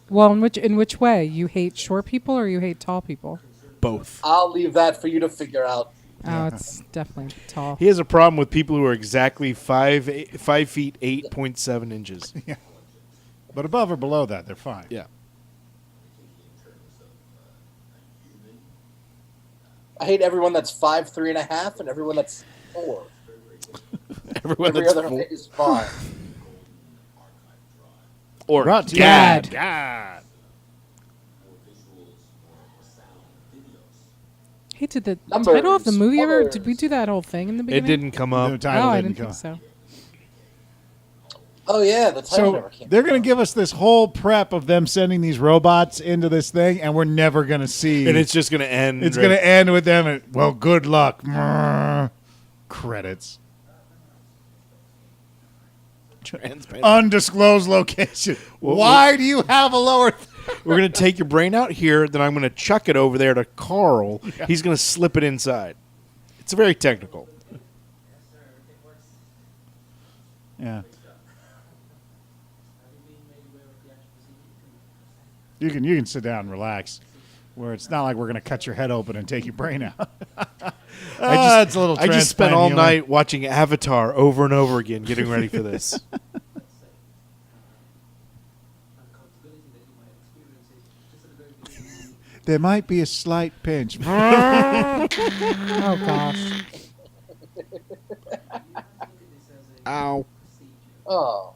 Well, in which way? You hate short people or you hate tall people? Both. I'll leave that for you to figure out. Oh, it's definitely tall. He has a problem with people who are exactly 5 feet 8.7 inches. But above or below that, they're fine. Yeah. I hate everyone that's 5', 3.5", and everyone that's 4. Everyone Every that's other full- height is 5. or Brought to you- Gad. God. Hey, did the Numbers, title of the movie ever? numbers. Did we do that whole thing in the it beginning? didn't come The up. title Oh, I didn't didn't come. think so. Oh yeah, the title So never came. they're going to give us this whole prep of them sending these robots into this thing, and we're never going to see. And it's just going to end. It's going to end with them. Well, good luck. Credits. Undisclosed location. Why do you have a lower? We're going to take your brain out here, then I'm going to chuck it over there to Carl. He's going to slip it inside. It's very technical. Yeah. You can sit down and relax. Where it's not like we're going to cut your head open and take your brain out. It's a little. I just spent transplant all humor. night watching Avatar over and over again, getting ready for this. There might be a slight pinch. Oh gosh. Ow. Oh,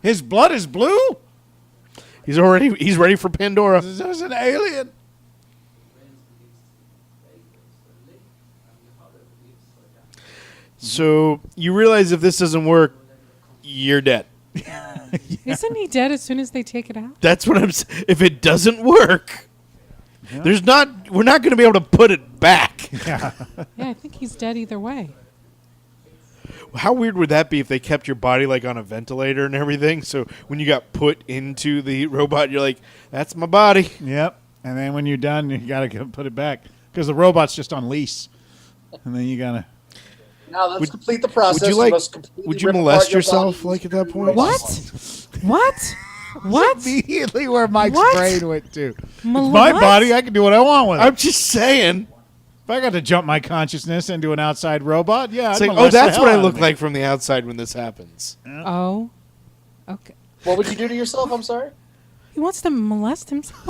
His blood is blue. He's ready for Pandora. There's an alien. So you realize if this doesn't work, you're dead. Isn't he dead as soon as they take it out? That's what I'm saying. If it doesn't work, we're not going to be able to put it back. Yeah, I think he's dead either way. How weird would that be if they kept your body like on a ventilator and everything? So when you got put into the robot, you're like, "That's my body." Yep. And then when you're done, you got to put it back because the robot's just on lease. And then you got to. now let's complete the process. Would you like? must completely Would you rip apart molest your yourself body. like at that point? What? What? What? Immediately where Mike's What? brain went to. It's Mal- my what? body. I can do what I want with it. I'm just saying. If I got to jump my consciousness into an outside robot, yeah. It's I'd like, molest the that's hell what I out of look me. like from the outside when this happens. Oh. Okay. What would you do to yourself? I'm sorry. He wants to molest himself.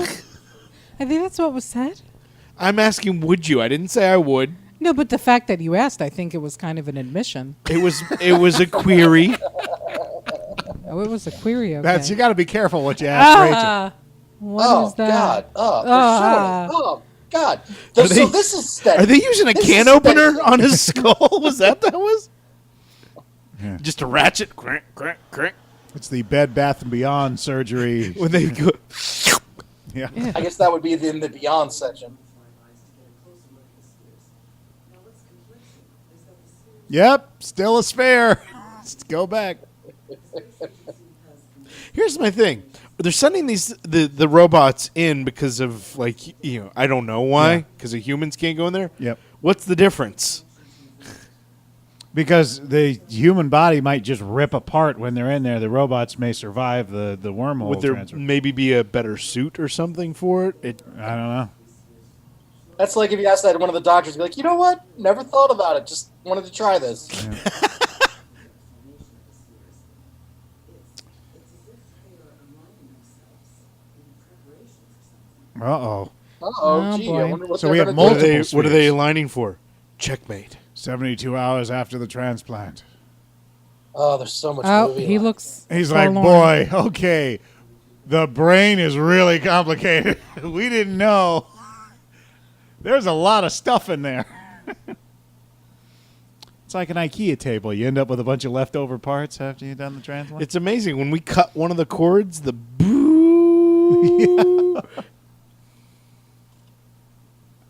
I think that's what was said. I'm asking, would you? I didn't say I would. No, but the fact that you asked, I think it was kind of an admission. It was a query. Oh, it was a query. Okay. That's you got to be careful what you ask Rachel. What oh is that? God. Oh, for Ah. sure. Oh God. Are they- So this is steady. Are they using a This can is opener steady. on his skull? Was that was? Yeah. Just a ratchet. Crank, crank, crank. It's the Bed Bath and Beyond surgery. When they go. Yeah. I guess that would be in the Beyond section. Yep. Still a spare. Let's go back. Here's my thing. They're sending the robots in because of I don't know why, Yeah. because the humans can't go in there. Yep. What's the difference? Because the human body might just rip apart when they're in there. The robots may survive the wormhole Would there transfer. maybe be a better suit or something for it? I don't know. That's like if you asked that to one of the doctors, be like, you know what? Never thought about it. Just wanted to try this. Uh-oh. Oh, gee, boy. I wonder what So they're we have gonna What are do. they? Multiple What are they spheres. aligning for? Checkmate. 72 hours after the transplant. Oh, there's so much Oh, movie. he left. looks. He's like, forlorn. boy, okay. The brain is really complicated. We didn't know. There's a lot of stuff in there. It's like an IKEA table. You end up with a bunch of leftover parts after you've done the transplant. It's amazing when we cut one of the cords. The boo.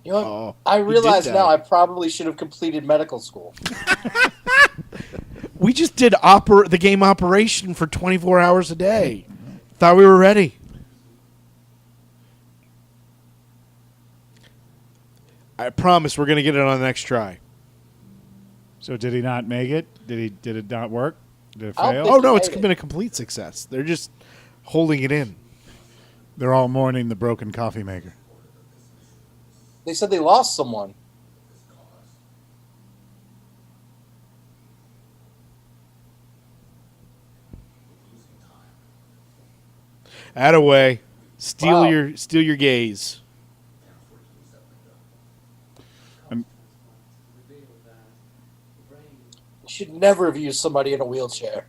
You know what? Oh, I he did realize that. now I probably should have completed medical school. We just did the game Operation for 24 hours a day. Thought we were ready. I promise we're gonna get it on the next try. So did he not make it? Did it not work? Did it I don't fail? think- Oh no, it's made it. been a complete success. They're just holding it in. They're all mourning the broken coffee maker. They said they lost someone. Attaway. Steal Wow. your gaze. should never have used somebody in a wheelchair.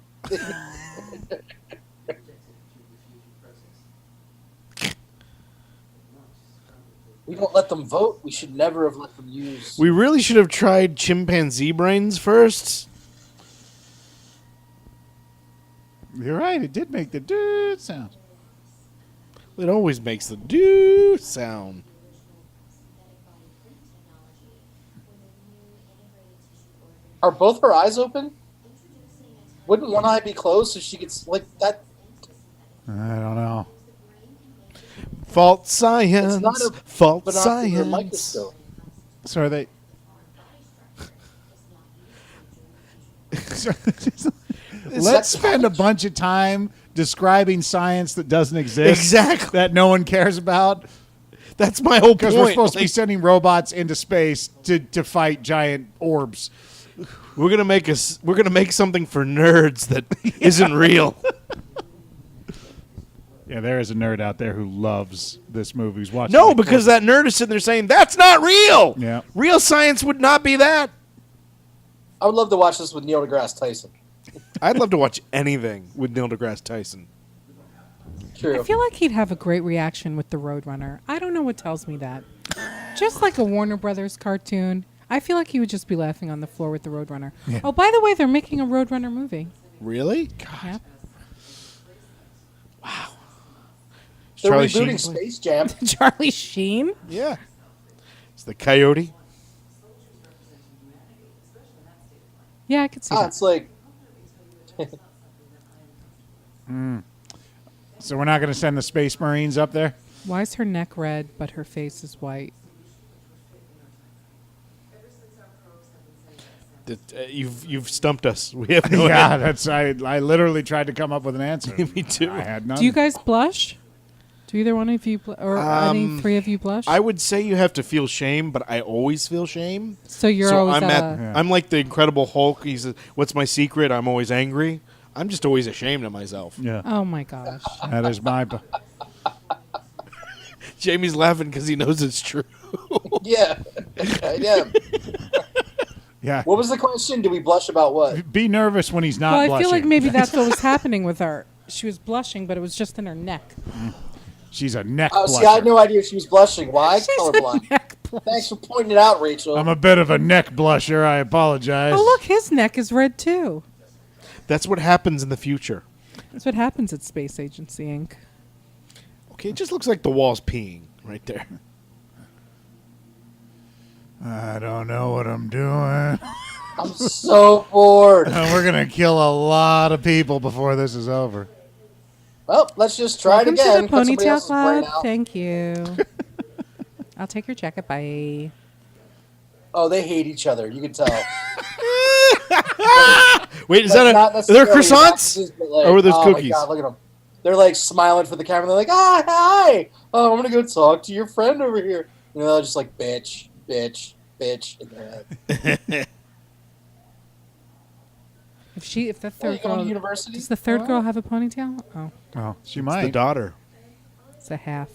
We don't let them vote. We should never have let them use. We really should have tried chimpanzee brains first. You're right. It did make the dude sound. It always makes the doo sound. Are both her eyes open? Wouldn't one eye be closed so she gets like that? I don't know. Fault science. It's not a Fault binocular science. microscope. So are they? Let's spend a bunch of time describing science that doesn't exist. Exactly. That no one cares about. That's my whole point. Because we're supposed to be Like, sending robots into space to fight giant orbs. we're gonna make something for nerds that isn't real. Yeah, there is a nerd out there who loves this movie. Who's watching. No, it. because that nerd is sitting there saying that's not real. Yeah. Real science would not be that. I would love to watch this with Neil deGrasse Tyson. I'd love to watch anything with Neil deGrasse Tyson. True. I feel like he'd have a great reaction with the Roadrunner. I don't know what tells me that. Just like a Warner Brothers cartoon, I feel like he would just be laughing on the floor with the Roadrunner. Yeah. Oh, by the way, they're making a Roadrunner movie. Really? Yep. They're Charlie rebooting Sheen? Space Jam. Charlie Sheen? Yeah. It's the Coyote. Yeah, I could see Ah, that. it's like So we're not going to send the Space Marines up there. Why is her neck red but her face is white? You've stumped us. We have no Yeah, idea. that's I literally tried to come up with an answer. Me too. I had none. Do you guys blush? Do either one of you, or any three of you blush? I would say you have to feel shame, but I always feel shame. so you're So always I'm at at, a, Yeah. I'm like the Incredible Hulk. He says, "What's my secret? I'm always angry." I'm just always ashamed of myself. Yeah, oh my gosh. that is my. Jamie's laughing because he knows it's true. yeah, yeah. Yeah. What was the question? Do we blush about what? Be nervous when he's not Well, I blushing. feel like maybe that's what was happening with her. She was blushing, but it was just in her neck. She's a neck Oh, blusher. see, I had no idea she was blushing. Why? She's a Colorblind. neck blush. Thanks for pointing it out, Rachel. I'm a bit of a neck blusher. I apologize. Oh, look, his neck is red too. That's what happens in the future. That's what happens at Space Agency Inc. Okay, it just looks like the wall's peeing right there. I don't know what I'm doing. I'm so bored. We're gonna kill a lot of people before this is over. Well, let's just try Welcome it again. to the Cut somebody Ponytail else's brain Club. out. Thank you. I'll take your jacket. Bye. Oh, they hate each other. You can tell. Wait, is Like, not that are there necessarily croissants? boxes, but like, Or were those oh cookies? My God, look at them. They're like smiling for the camera. They're like, ah, hi. Oh, I'm gonna go talk to your friend over here. You know, just like bitch, bitch, bitch in their head. If the Oh, third you going to girl university? does the third girl have a ponytail? Oh, Oh, she It's might. the daughter. it's a half.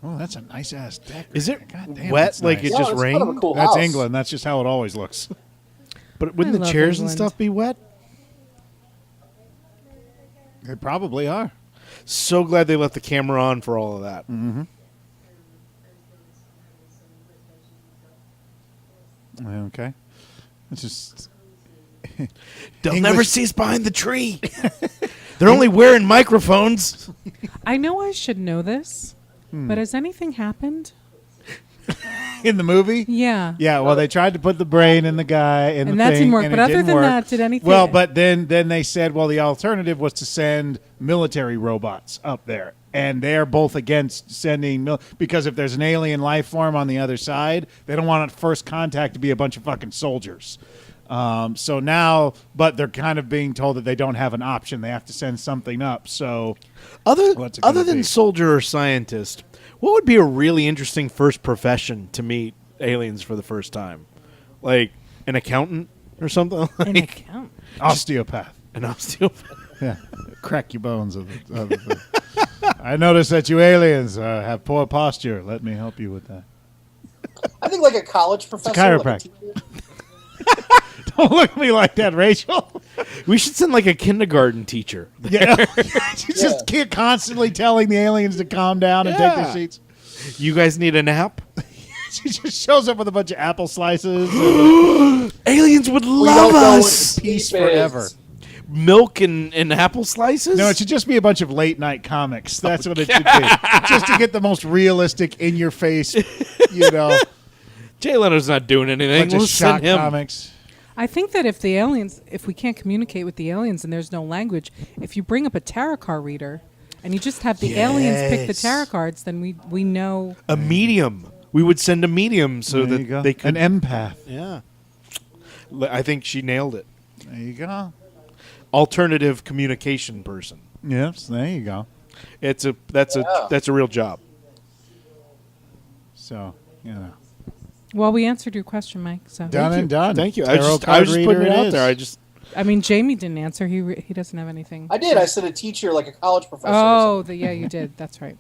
Oh, that's a nice ass deck. Is it God damn, wet that's like nice. it just it's kind of a rained? cool That's house. England. That's just how it always looks. But wouldn't I the love chairs and England. stuff be wet? They probably are. So glad they left the camera on for all of that. Okay. It's just They'll English- never see us behind the tree. They're only wearing microphones. I know I should know this, Hmm. but has anything happened? in the movie. Yeah. Yeah, well, they tried to put the brain in the guy, in And the that thing, didn't work, and but it other didn't than work. that, did anything- Well, but then they said, well, the alternative was to send military robots up there, and they're both against sending because if there's an alien life form on the other side, they don't want at first contact to be a bunch of fucking soldiers. So now, but they're kind of being told that they don't have an option; they have to send something up. So What's it gonna Other than be? soldier or scientist, what would be a really interesting first profession to meet aliens for the first time? Like an accountant or something? An Like account. osteopath. an osteopath? Yeah, crack your bones. Of the thing. I noticed that you aliens have poor posture. Let me help you with that. I think like a college professor. chiropractor. Like Don't look at me like that, Rachel. We should send like a kindergarten teacher. Yeah. She's just constantly telling the aliens to calm down and take their Yeah. seats. You guys need a nap? She just shows up with a bunch of apple slices. Aliens would We don't love know what us. Peace beef is. forever. Milk and apple slices? No, it should just be a bunch of late night comics. That's what it should be. Just to get the most realistic, in your face, Jay Leno's not doing anything. bunch of We'll shock send him. comics. I think that if we can't communicate with the aliens and there's no language, if you bring up a tarot card reader and you just have the aliens pick the Yes. tarot cards, then we know. A medium. We would send a medium so There you go. that they could. An empath. Yeah. I think she nailed it. There you go. Alternative communication person. Yes, there you go. That's a real job. So, Well, we answered your question, Mike. So done and done. Thank you. Tarot I was card just reader putting it out is. there. I mean, Jamie didn't answer. He doesn't have anything. I did. I said a teacher, like a college professor. or Oh, yeah, you did. That's right.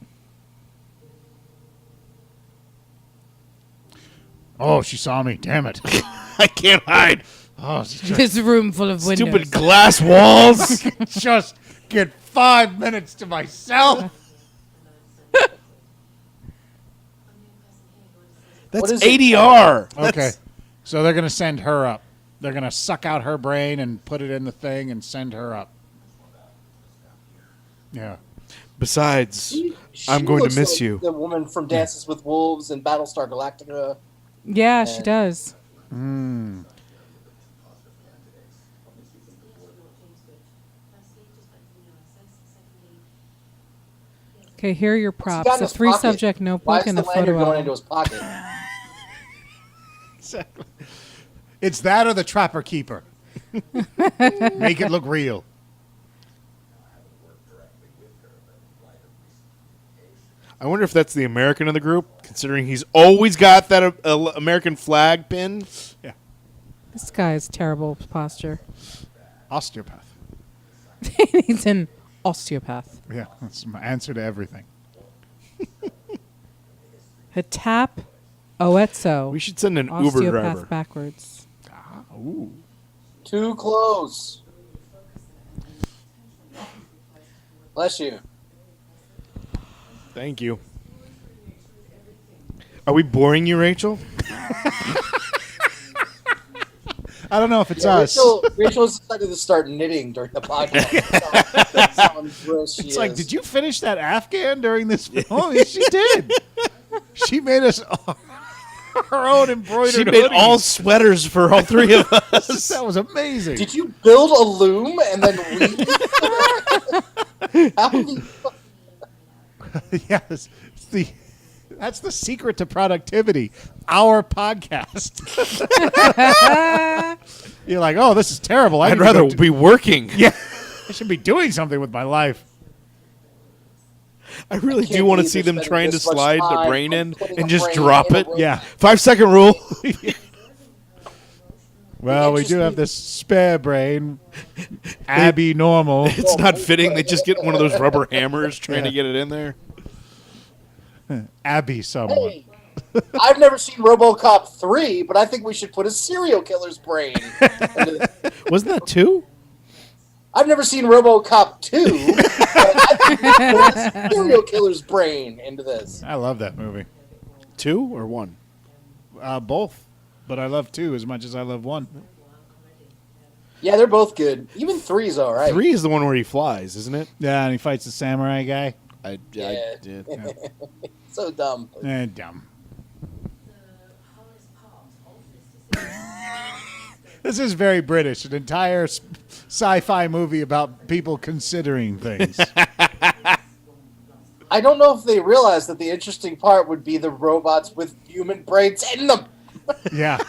Oh, she saw me. Damn it. I can't hide. Oh, This room full of windows. Stupid glass walls. just get 5 minutes to myself. That's is it? ADR. Okay. So they're going to send her up. They're going to suck out her brain and put it in the thing and send her up. Yeah. Besides, She I'm going to looks miss like you. The woman from Dances with Wolves and Battlestar Galactica. Yeah, she does. Okay, here are your What's he props: got in a his three-subject pocket? Why notebook is and the a lanyard photo going into album. his pocket? It's that or the Trapper Keeper. Make it look real. I wonder if that's the American of the group, considering he's always got that American flag pin. Yeah. This guy has terrible posture. Osteopath. He's an osteopath. Yeah, that's my answer to everything. Hatap Oetso. We should send an Uber osteopath driver. backwards. Too close. Bless you. Thank you. Are we boring you, Rachel? I don't know if it's Yeah, us. Rachel's decided to start knitting during the podcast. That's how gross she It's like, is. did you finish that Afghan during this film? Yes, she did. She made us her own embroidered She made hoodies. all sweaters for all three of us. That was amazing. Did you build a loom and then weave? How do you- Yes. That's the secret to productivity. Our podcast. You're like, oh, this is terrible. I'd need to rather go do- be working. Yeah. I should be doing something with my life. I really can't do want to believe see they're them spending trying to this much slide the time brain on in putting and a just brain drop in a it. room. Yeah. 5-second rule. Well, we do have this spare brain. Abby normal. It's not fitting. They just get one of those rubber hammers trying to Yeah. get it in there. Abby someone. Hey, I've never seen RoboCop 3, but I think we should put a serial killer's brain. Wasn't that 2? I've never seen RoboCop 2, but I think we should put a serial killer's brain into this. I love that movie. 2 or 1? Both. But I love 2 as much as I love 1. Yeah, they're both good. Even 3's all right. 3 is the one where he flies, isn't it? Yeah, and he fights the samurai guy. I Yeah. did. So dumb. Dumb. This is very British. An entire sci-fi movie about people considering things. I don't know if they realize that the interesting part would be the robots with human brains in them. Yeah.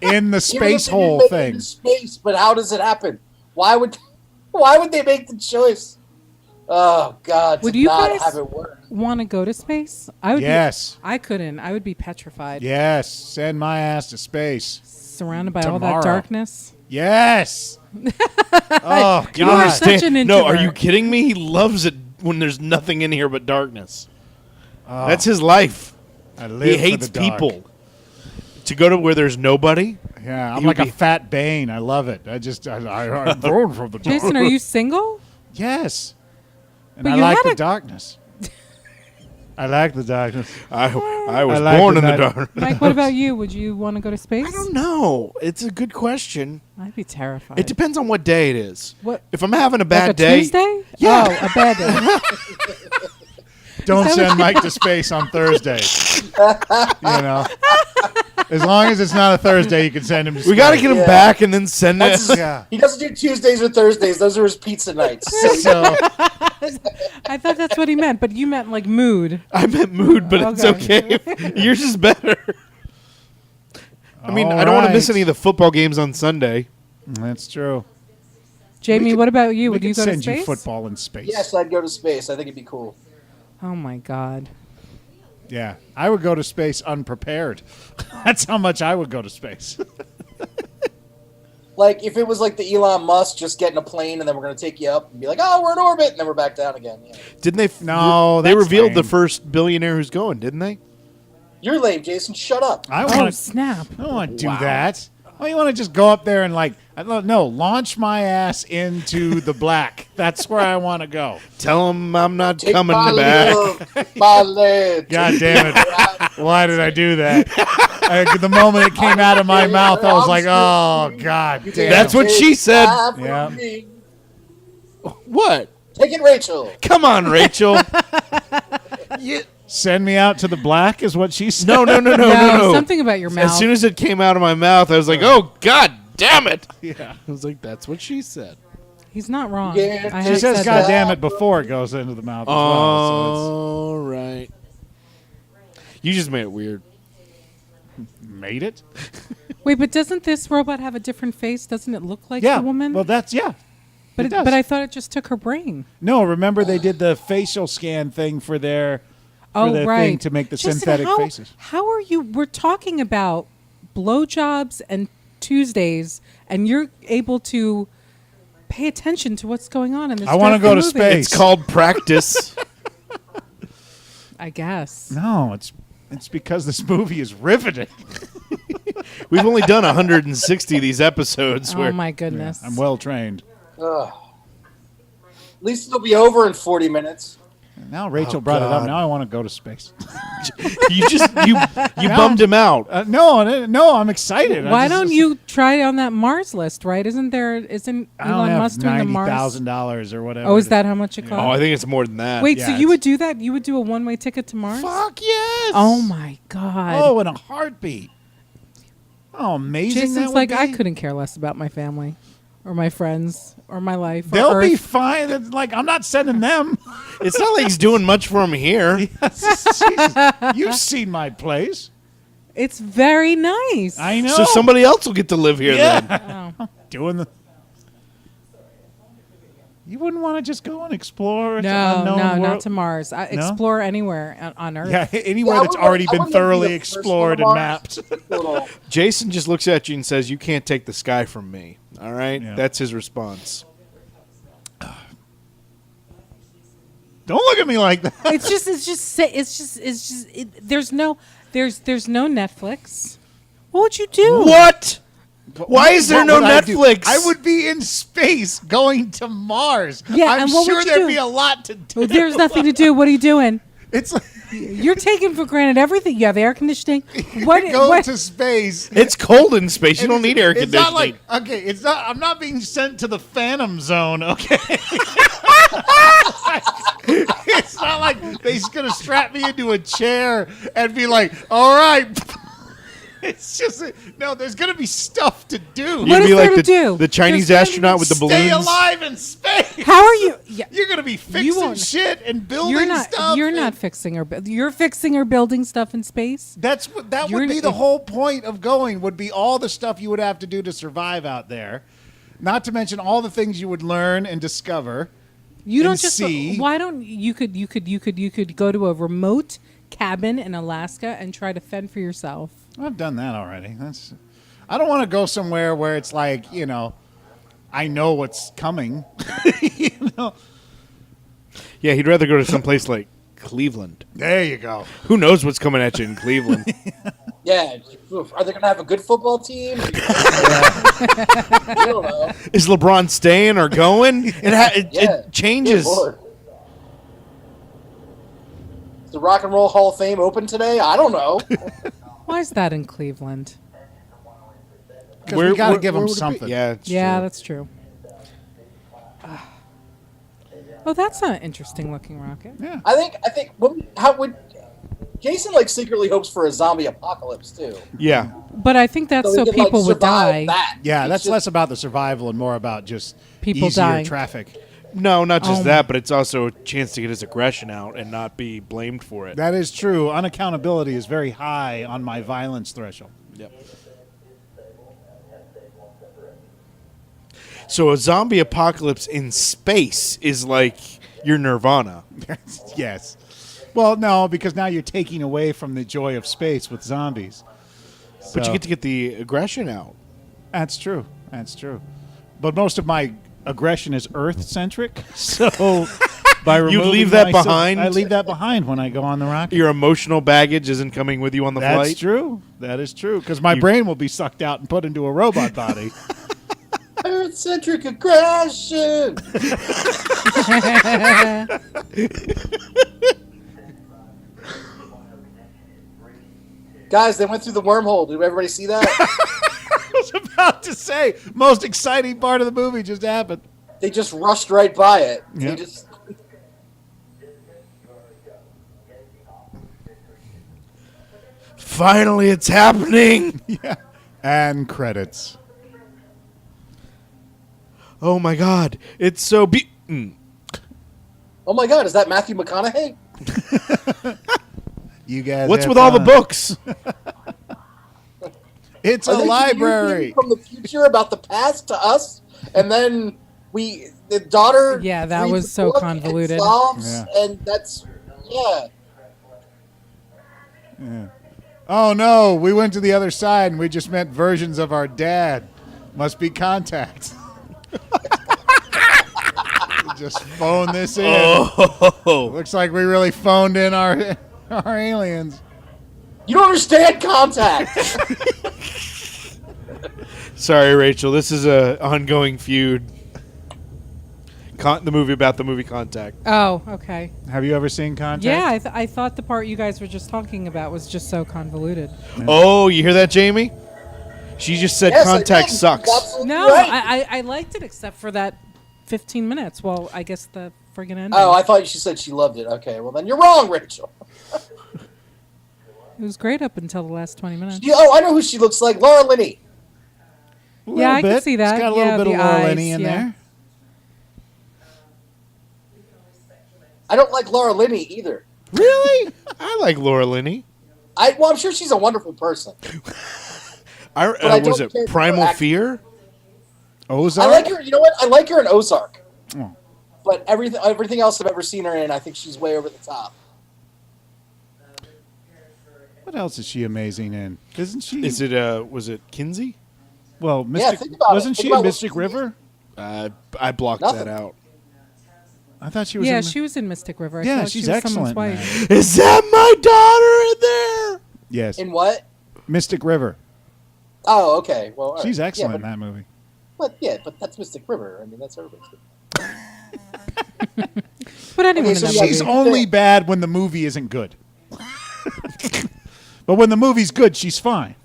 In the Even if space they hole make it thing. in space, but how does it happen? Why would they make the choice? Oh God! Would to you not guys- have it work? Want to go to space? I would. Yes. I couldn't. I would be petrified. Yes. Send my ass to space. Surrounded by all Tomorrow. that darkness. Yes. Oh, You don't are God. such an No, are introvert. you kidding me? He loves it when there's nothing in here but darkness. Oh, That's his life. I live He for hates the dark. people. To go to where there's nobody. Yeah, I'm He like would a be- fat Bane. I love it. I'm thrown from the dark. Jason, are you single? Yes. And But I you like had the a- darkness. I like the darkness. I was I like born in the the night- dark. Mike, what about you? Would you want to go to space? I don't know. It's a good question. I'd be terrified. It depends on what day it is. What? If I'm having a Like bad a day, Tuesday? Yeah. Oh, a bad day. Don't Is that send Mike to space on Thursdays. As long as it's not a Thursday, you can send him to space. we got to get him Yeah. back and then send it. That's his- Yeah. He doesn't do Tuesdays or Thursdays. Those are his pizza nights. So, I thought that's what he meant, but you meant like mood. I meant mood, but it's Okay. okay. Yours is better. I mean, I don't want to miss any of the football games on Sunday. That's true. Jamie, what about you? We Would you could go to send space? you football in space. Yes, I'd go to space. I think it'd be cool. Oh my God. Yeah, I would go to space unprepared. That's how much I would go to space. Like, if it was like the Elon Musk just getting a plane and then we're going to take you up and be like, oh, we're in orbit, and then we're back down again. Yeah. Didn't they? No, they that's revealed the lame. first billionaire who's going, didn't they? You're lame, Jason. Shut up. I Oh, want to. snap. I don't want to do that. Why you want to just go up there and like? I don't know. Launch my ass into the black. That's where I want to go. Tell him I'm not Take coming my back. love, my lead. God damn it! Why did I do that? The moment it came out of my mouth, I was like, "Oh God damn!" That's what she said. Yeah. What? Take it, Rachel. Come on, Rachel. Send me out to the black is what she said. No. Something about your mouth. As soon as it came out of my mouth, I was like, "Oh God damn it!" Yeah. I was like, "That's what she said." He's not wrong. Yeah, I She had says, said "God that. damn it!" before it goes into the mouth as well. All right. You just made it weird. So it's made it. Wait, but doesn't this robot have a different face? Doesn't it look like Yeah. a woman? Well, that's yeah. but it does. but I thought it just took her brain. No, remember they did the facial scan thing for their Oh, right. thing to make the Jason, synthetic how, faces. How are you? We're talking about blowjobs and Tuesdays, and you're able to pay attention to what's going on in this. I wanna dreadful go to movie. space. It's called practice. I guess. No, it's because this movie is riveting. We've only done 160 of these episodes. Oh where my goodness. I'm well trained. Ugh. At least it'll be over in 40 minutes. Now Rachel brought it up. God. Now I want to go to space. you bummed him out. No, I'm excited. Why don't you try on that Mars list? Right? Isn't Elon I don't have Musk doing the Mars? $90,000 or whatever. Oh, is that how much it Oh, costs? I think it's more than that. Wait, yeah, so you it's- would do that? You would do a one-way ticket to Mars? Fuck yes. Oh my God. Oh, in a heartbeat. Oh, amazing. Jason's that would like, be. I couldn't care less about my family or my friends or my life. Or They'll be Earth. fine. It's like I'm not sending them. It's not like he's doing much for him here. Jesus. You've seen my place. It's very nice. I know. So somebody else will get to live here then. Oh. doing the. You wouldn't want to just go and explore an No, unknown no, world? not to Mars. Explore anywhere on Earth. Yeah, anywhere Yeah, I that's wouldn't- already I been wouldn't be thoroughly the first explored one and on mapped. Little- Jason just looks at you and says, "You can't take the sky from me." All right, Yeah. that's his response. Don't look at me like that. There's no Netflix. What would you do? What? Why is there What no would I do? Netflix? I would be in space going to Mars. Yeah, I'm and what sure would you there'd do? be a lot to do. Well, there's nothing to do. What are you doing? It's like You're taking for granted everything. You have air conditioning. What? go what to space. It's cold in space. You don't need air It's conditioning. not like okay. It's not. I'm not being sent to the Phantom Zone. Okay. It's not like they're just gonna strap me into a chair and be like, "All right." It's just no. There's gonna be stuff to do. What You'd is be there like to do? the Chinese There's astronaut with the Stay balloons. alive in space. How are you? Yeah, You're gonna be fixing won't. shit and building you're not. stuff. You're and- not fixing or you're fixing or building stuff in space. That's what that You're would be n- the whole point of going. Would be all the stuff you would have to do to survive out there. Not to mention all the things you would learn and discover. You don't and just. see. Why don't you could go to a remote cabin in Alaska and try to fend for yourself. I've done that already. I don't want to go somewhere where it's like, I know what's coming. Yeah, he'd rather go to some place like Cleveland. There you go. Who knows what's coming at you in Cleveland? Yeah. Are they going to have a good football team? I don't know. Is LeBron staying or going? It Yeah. changes. Good Lord. Is the Rock and Roll Hall of Fame open today? I don't know. Why is that in Cleveland? Because we got to give them would it be? something. Yeah, it's Yeah, true. that's true. Oh, that's an interesting looking rocket. Yeah. I think. How would Jason secretly hopes for a zombie apocalypse too? Yeah. But I think that's so he can, people would survive die. That. Yeah, He's that's just- less about the survival and more about just People easier dying. traffic. No, not just Oh. that, but it's also a chance to get his aggression out and not be blamed for it. That is true. Unaccountability is very high on my violence threshold. Yep. So a zombie apocalypse in space is like your nirvana. Yes. Well, no, because now you're taking away from the joy of space with zombies. But So- you get to get the aggression out. That's true. That's true. But most of my aggression is Earth-centric, so by removing leave that myself- behind? I leave that behind when I go on the rocket. Your emotional baggage isn't coming with you on the That's flight. true. That is true. Because my brain will be sucked out and put into a robot body. Earth-centric aggression. Guys, they went through the wormhole. Did everybody see that? I was about to say, most exciting part of the movie just happened. They just rushed right by it. Yeah. They just. Finally, it's happening. Yeah. And credits. Oh my God. It's so Oh my God! Is that Matthew McConaughey? You guys. What's have with all the fun. books? It's Are a they library. communicating from the future about the past to us, and then the daughter. Yeah, that reads was the so book and convoluted. solves, Yeah. and that's yeah. Oh no, we went to the other side and we just met versions of our dad. Must be contact. We just phone this in. Oh. Looks like we really phoned in our aliens. You don't understand contact. Sorry, Rachel. This is a ongoing feud. The movie about the movie Contact. Oh, okay. Have you ever seen Contact? Yeah, I thought the part you guys were just talking about was just so convoluted. Oh, you hear that, Jamie? She just said Yes, I Contact did. sucks. You're absolutely No, right. I liked it except for that 15 minutes. Well, I guess the friggin' ending. Oh, I thought she said she loved it. Okay, well then you're wrong, Rachel. It was great up until the last 20 minutes. I know who she looks like. Laura Linney. A little Yeah, I can bit. see that. It's got a Yeah, little bit the of Laura eyes, Linney in yeah. there. I don't like Laura Linney either. Really? I like Laura Linney. I'm sure she's a wonderful person. I don't was care it for Primal acting. Fear? Ozark? I like her. You know what? I like her in Ozark. Oh. But everything else I've ever seen her in, I think she's way over the top. What else is she amazing in? Isn't she? Is it was it Kinsey? Well, Mystic, think about it. wasn't Think she about in what Mystic she River? I blocked Nothing. that out. I thought she was. Yeah, in she was in Mystic River. I Yeah, thought she's she was someone's excellent in wife. that. Is that my daughter in there? Yes, In what? Mystic River. Oh, okay. Well, all right. She's excellent in Yeah, that movie. but that's Mystic River. I mean, that's everybody's. But anyone Okay, so in that yeah, movie. She's only bad when the movie isn't good. But when the movie's good, she's fine.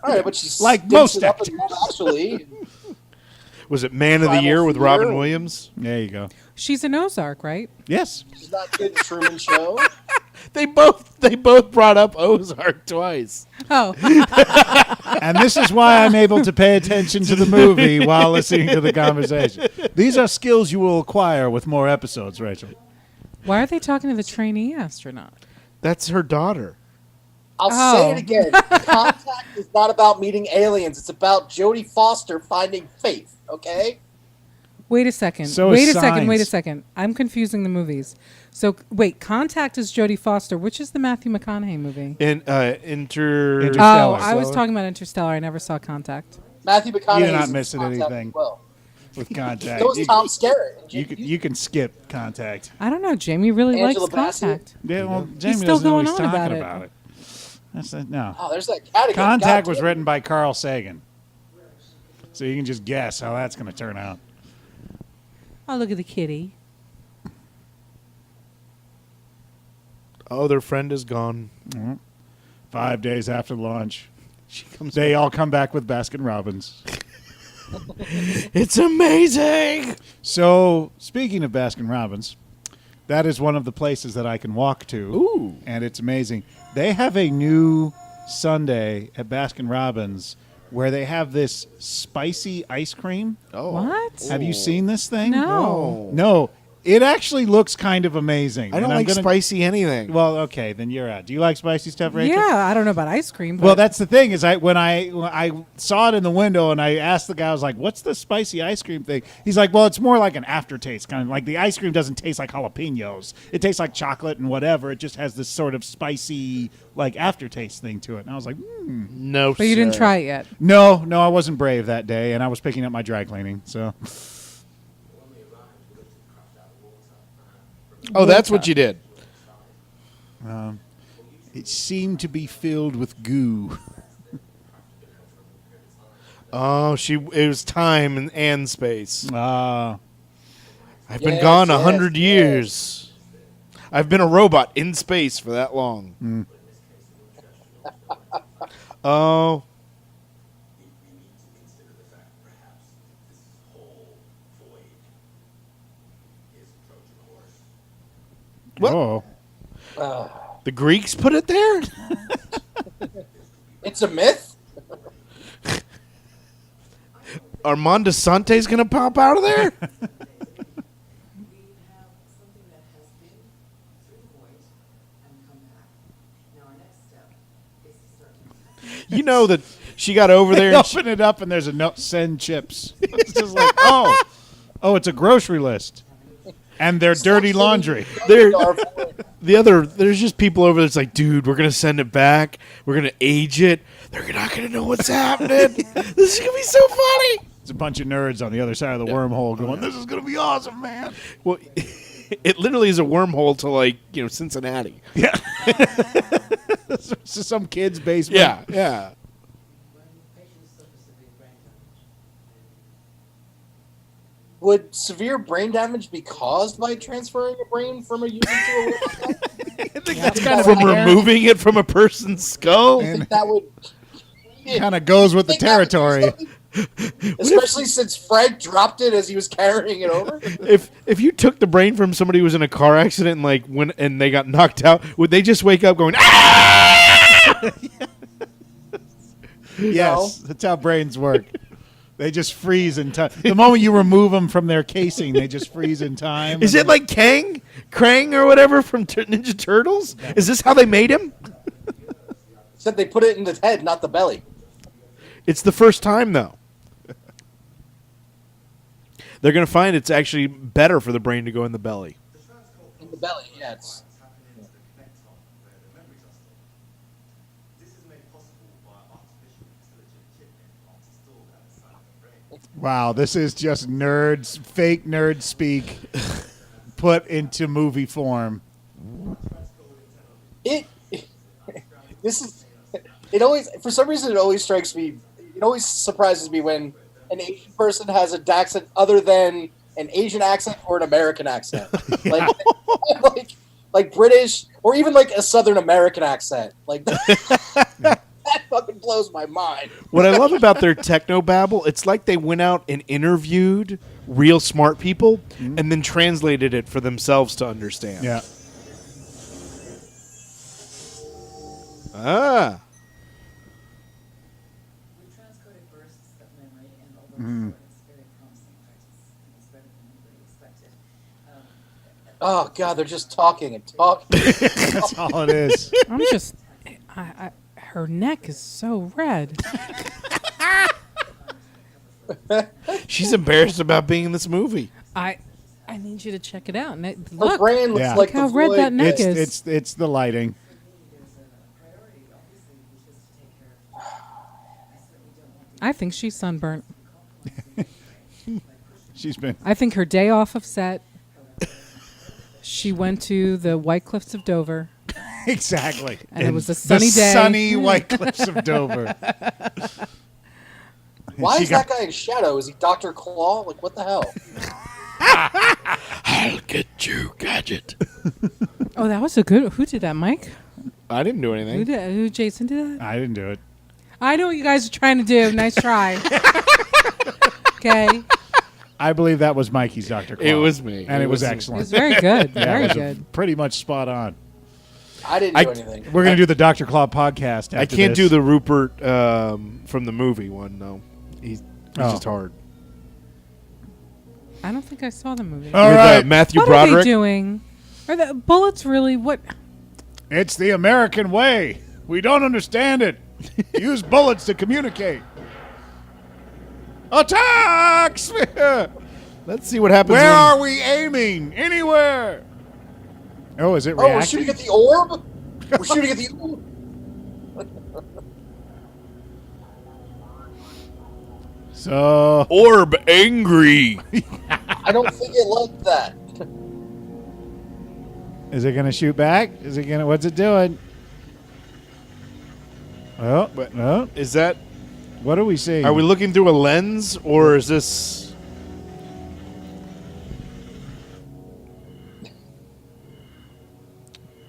All right, but she's Like stinks most it up actors. in Love Actually. Was it Man of the Primal Year with Fear? Robin Williams? There you go. She's in Ozark, right? Yes. She's not good in Truman Show. They both brought up Ozark twice. Oh, And this is why I'm able to pay attention to the movie while listening to the conversation. These are skills you will acquire with more episodes, Rachel. why are they talking to the trainee astronaut? That's her daughter. I'll Oh. say it again. Contact is not about meeting aliens. It's about Jodie Foster finding faith. Okay. Wait a second. So wait is a second. Wait a Signs. second. I'm confusing the movies. So wait, Contact is Jodie Foster. Which is the Matthew McConaughey movie? In Oh, Interstellar. I was talking about Interstellar. I never saw Contact. Matthew McConaughey. You're not is in missing Contact anything. as Well, With Contact. so is Tom Skerritt. You can skip Contact. I don't know. Jamie really Angela likes Bassett? Contact. Yeah, well, Jamie still doesn't know going he's on talking about it. No. Oh, there's that cat again. Contact God was damn. written by Carl Sagan. So you can just guess how that's going to turn out. Oh, look at the kitty. Oh, their friend is gone. 5 days after launch, She comes. they all come back with Baskin Robbins. It's amazing. So, speaking of Baskin Robbins, that is one of the places that I can walk to. Ooh. And it's amazing. They have a new sundae at Baskin Robbins where they have this spicy ice cream. Oh. What? Have you seen this thing? No. No. It actually looks kind of amazing. I don't And I'm like gonna- spicy anything. Well, okay, then you're out. Do you like spicy stuff, Rachel? Yeah, I don't know about ice cream. But Well, that's the thing is, when I saw it in the window and I asked the guy, I was like, "What's the spicy ice cream thing?" He's like, "Well, it's more like an aftertaste, kind of like the ice cream doesn't taste like jalapenos. It tastes like chocolate and whatever. It just has this sort of spicy like aftertaste thing to it." And I was like, no, but you didn't sir. try it yet. "No, I wasn't brave that day, and I was picking up my dry cleaning." So, Oh, that's what you did. it seemed to be filled with goo. Oh, it was time and space. I've been Yes, gone yes, 100 yes. years. I've been a robot in space for that long. Oh. What? Oh, The Greeks put it there? It's a myth? Armando Sante's going to pop out of there? You know that she got over there they and she, open it up and there's a note: "Send chips." It's just like, it's a grocery list, and their dirty laundry. there's just people over there that's like, dude, we're going to send it back. We're going to age it. They're not going to know what's happening. This is going to be so funny. It's a bunch of nerds on the other side of the wormhole going, "This is going to be awesome, man." Well, it literally is a wormhole to Cincinnati. Yeah. So some kid's basement. Yeah. Would severe brain damage be caused by transferring a brain from a human to a robot? That's kind of From removing it from a person's skull. I think that would kind of goes with the think that would do territory. something? Especially since Fred dropped it as he was carrying it over. If you took the brain from somebody who was in a car accident and they got knocked out, would they just wake up going, ah? Yes, that's how brains work. They just freeze in time. The moment you remove them from their casing, they just freeze in time. Is it like Krang or whatever from Ninja Turtles? Is this how they made him? Said they put it in the head, not the belly. It's the first time, though. They're going to find it's actually better for the brain to go in the belly. In the belly, yeah. It's, Wow, this is just nerds, fake nerd speak, put into movie form. this is it always for some reason it always strikes me, it always surprises me when an Asian person has a accent other than an Asian accent or an American accent. Like British or even like a Southern American accent. Like that fucking blows my mind. What I love about their techno babble, it's like they went out and interviewed real smart people and then translated it for themselves to understand. Yeah. Ah. We transcoded bursts of memory and overall it's very promising practice. It's better than anybody expected. Oh god, they're just talking and talking. That's all it is. I'm just, her neck is so red. She's embarrassed about being in this movie. I need you to check it out. Her Look, brain looks Yeah. like Look how the red void. that neck is. It's the lighting. I think she's sunburnt. She's been. I think her day off of set, she went to the White Cliffs of Dover Exactly. And it was a sunny the day. sunny white cliffs of Dover. Why She is got- that guy in shadow? Is he Dr. Claw? Like, what the hell? I'll get you, Gadget. Oh, that was a good. Who did that, Mike? I didn't do anything. Who Jason did that? I didn't do it. I know what you guys are trying to do. Nice try. Okay. I believe that was Mikey's Dr. Claw. It was me. And it was It excellent. was very good. Yeah, Very it was good. pretty much spot on. I didn't do anything. We're going to do the Dr. Claw podcast after I can't this. do the Rupert from the movie one, though. He's Oh. just hard. I don't think I saw the movie. All With right. Matthew What are they Broderick. doing? Are the bullets really what? It's the American way. We don't understand it. Use bullets to communicate. Attacks! Let's see what happens. Where when- are we aiming? Anywhere. Oh, is it Oh, we're reacting? shooting at the orb? We're shooting at the orb? So, Orb angry. I don't think it liked that. is it going to shoot back? Is it going to, what's it doing? Oh, no. Is that? What are we seeing? Are we looking through a lens, or is this?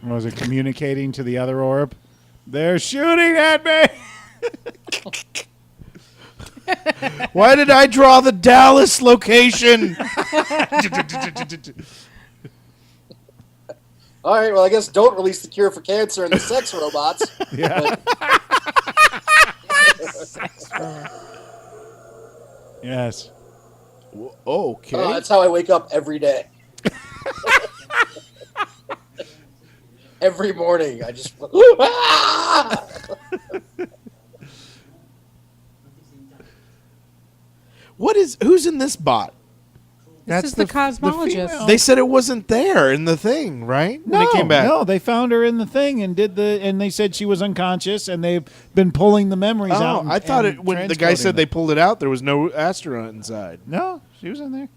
Was it communicating to the other orb? They're shooting at me! Why did I draw the Dallas location? All right, well, I guess don't release the cure for cancer and the sex robots. Yeah. Yes. Okay. That's how I wake up every day. Every morning, I just. Ah! Who's in this bot? This is the cosmologist. female. They said it wasn't there in the thing, right? When No, it came back. no, they found her in the thing and and they said she was unconscious and they've been pulling the memories out. Oh, and- I thought and it when the guy transcoding said they them. pulled it out, there was no astronaut inside. No, she was in there.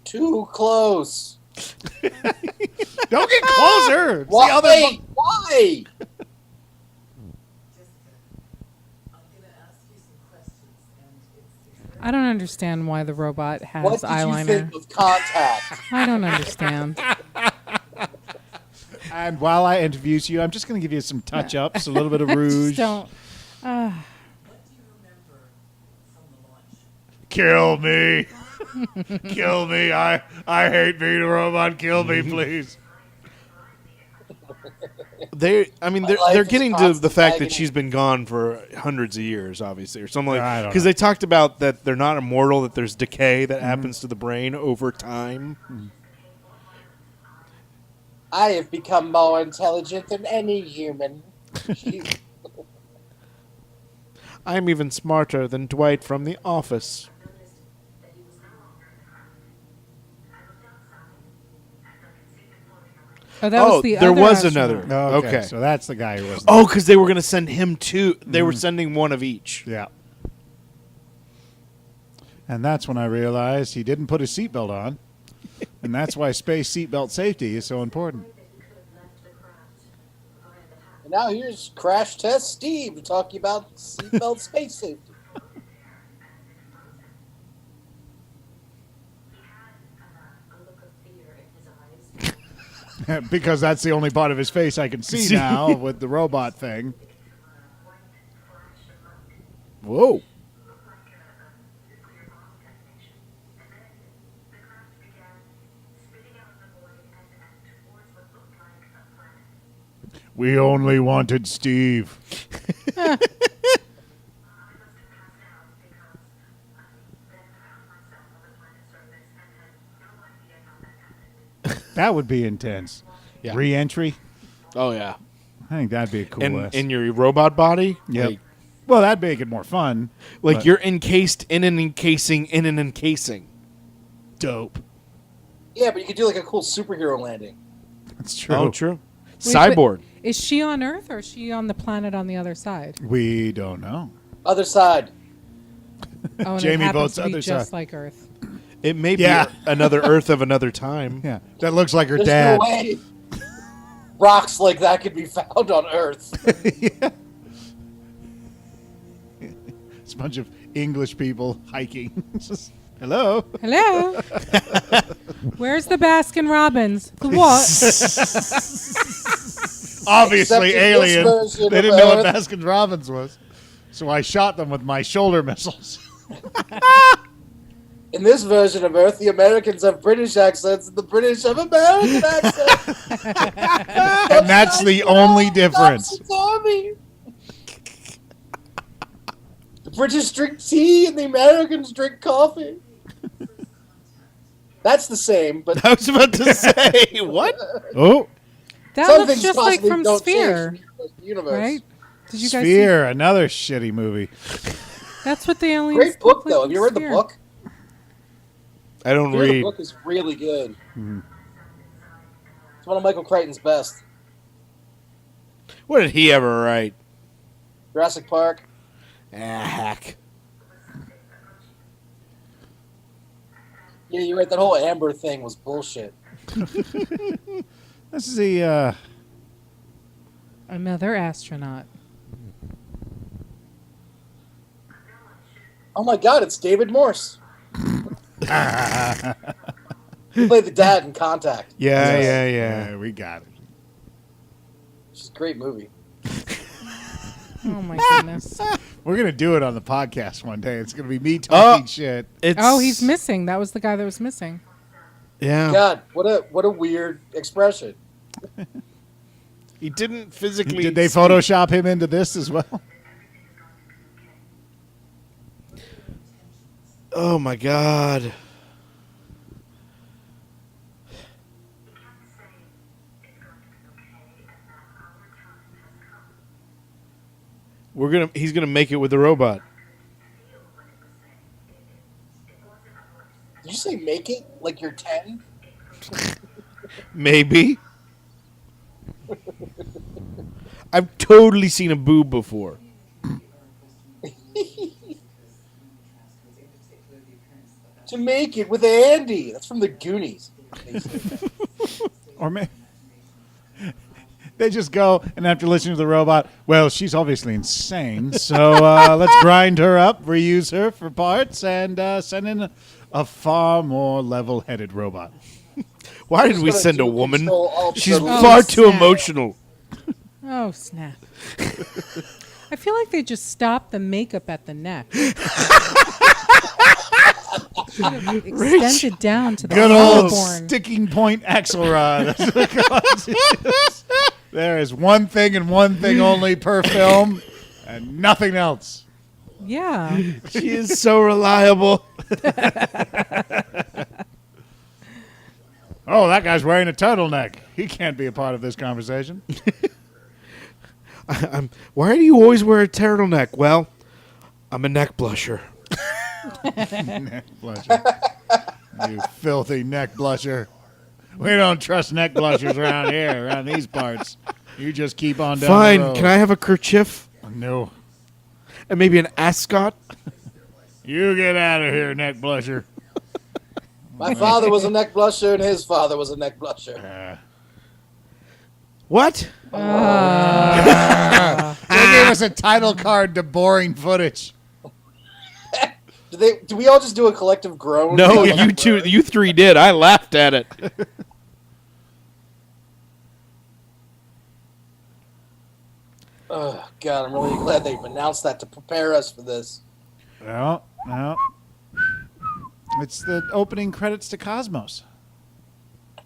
Too close. Don't get closer. It's the Why? other Why? I'm gonna ask you some questions, and it's I don't understand why the robot has What did eyeliner. you think of Contact? I don't understand. And while I introduce you, I'm just going to give you some touch-ups, a little bit of rouge. Just don't. what do you remember from the launch? Kill me. Kill me. I hate being a robot. Kill me, please. They're life is getting to the constant fact that agony. she's been gone for hundreds of years, obviously, or something I like. don't Because know. they talked about that they're not immortal, that there's decay that happens to the brain over time. I have become more intelligent than any human. Jeez. I'm even smarter than Dwight from The Office. Oh, that was the there other was astronaut. another. Okay, Okay. so that's the guy who wasn't. Oh, because they were going to send him two. They were sending one of each. Yeah. And that's when I realized he didn't put his seatbelt on. And that's why space seatbelt safety is so important. And now here's Crash Test Steve to talk to you about seatbelt space safety. Because that's the only part of his face I can see now with the robot thing. Whoa. We only wanted Steve. That would be intense. Yeah. Re-entry. Oh yeah. I think that'd be a cool And list. in your robot body. Yep. Like, Well, that'd make it more fun. but you're encased in an encasing in an encasing. dope. Yeah, but you could do like a cool superhero landing. That's true. Oh, true. Wait, Cyborg. but is she on Earth or is she on the planet on the other side? We don't know. Other side. Oh, and Jamie it happens votes to be other just side. like Earth. It may be Yeah. another Earth of another time. Yeah, that looks like her There's dad. no way. rocks like that could be found on Earth. Yeah. It's a bunch of English people hiking. Just, hello. Hello. Where's the Baskin Robbins? The what? Obviously, Except in this alien. version They of didn't know what Earth. Baskin Robbins was, so I shot them with my shoulder missiles. In this version of Earth, the Americans have British accents and the British have American accents. And that's the only difference. Nonsense army. The British drink tea and the Americans drink coffee. That's the same, but I was about to say what? Oh, That some looks things just like possibly from don't Sphere, change from the universe. right? Did you guys Sphere, another shitty movie. see? That's what the aliens Great book, look like though. from Have you read the Sphere. book? I don't The read. book is really good. It's one of Michael Crichton's best. What did he ever write? Jurassic Park. Heck. Yeah, you're right. That whole Amber thing was bullshit. This is the Another astronaut. Oh my god, it's David Morse. He played the dad in Contact. yeah, we got it. Which is a great movie. Oh my goodness. We're gonna do it on the podcast one day. It's gonna be me talking shit. It's, Oh, he's missing. That was the guy that was missing. Yeah. God, what a weird expression. He didn't physically. Did they Photoshop him into this as well? Oh my god. He's gonna make it with the robot. Did you say make it like you're 10? Maybe. I've totally seen a boob before. To make it with Andy. That's from the Goonies. Or may they just go and after listening to the robot, well, she's obviously insane, so let's grind her up, reuse her for parts, and send in a far more level-headed robot. Why did Just we gonna send a do woman? Control, Alt, She's Delete. far too snap. emotional. Oh, snap. I feel like they just stopped the makeup at the neck. Should have extended down to the Good old collarbone. sticking point Axelrod. That's what it is. There is one thing and one thing only per film, and nothing else. Yeah. She is so reliable. Oh, that guy's wearing a turtleneck. He can't be a part of this conversation. Why do you always wear a turtleneck? Well, I'm a neck blusher. Neck blusher. You filthy neck blusher. We don't trust neck blushers around here, around these parts. You just keep on down Fine. the road. Can I have a kerchief No. and maybe an ascot? You get out of here, neck blusher. My father was a neck blusher and his father was a neck blusher. What? They gave us a title card to boring footage. Do we all just do a collective groan? No, you three did. I laughed at it. Oh, God, I'm really glad they've announced that to prepare us for this. No. It's the opening credits to Cosmos. It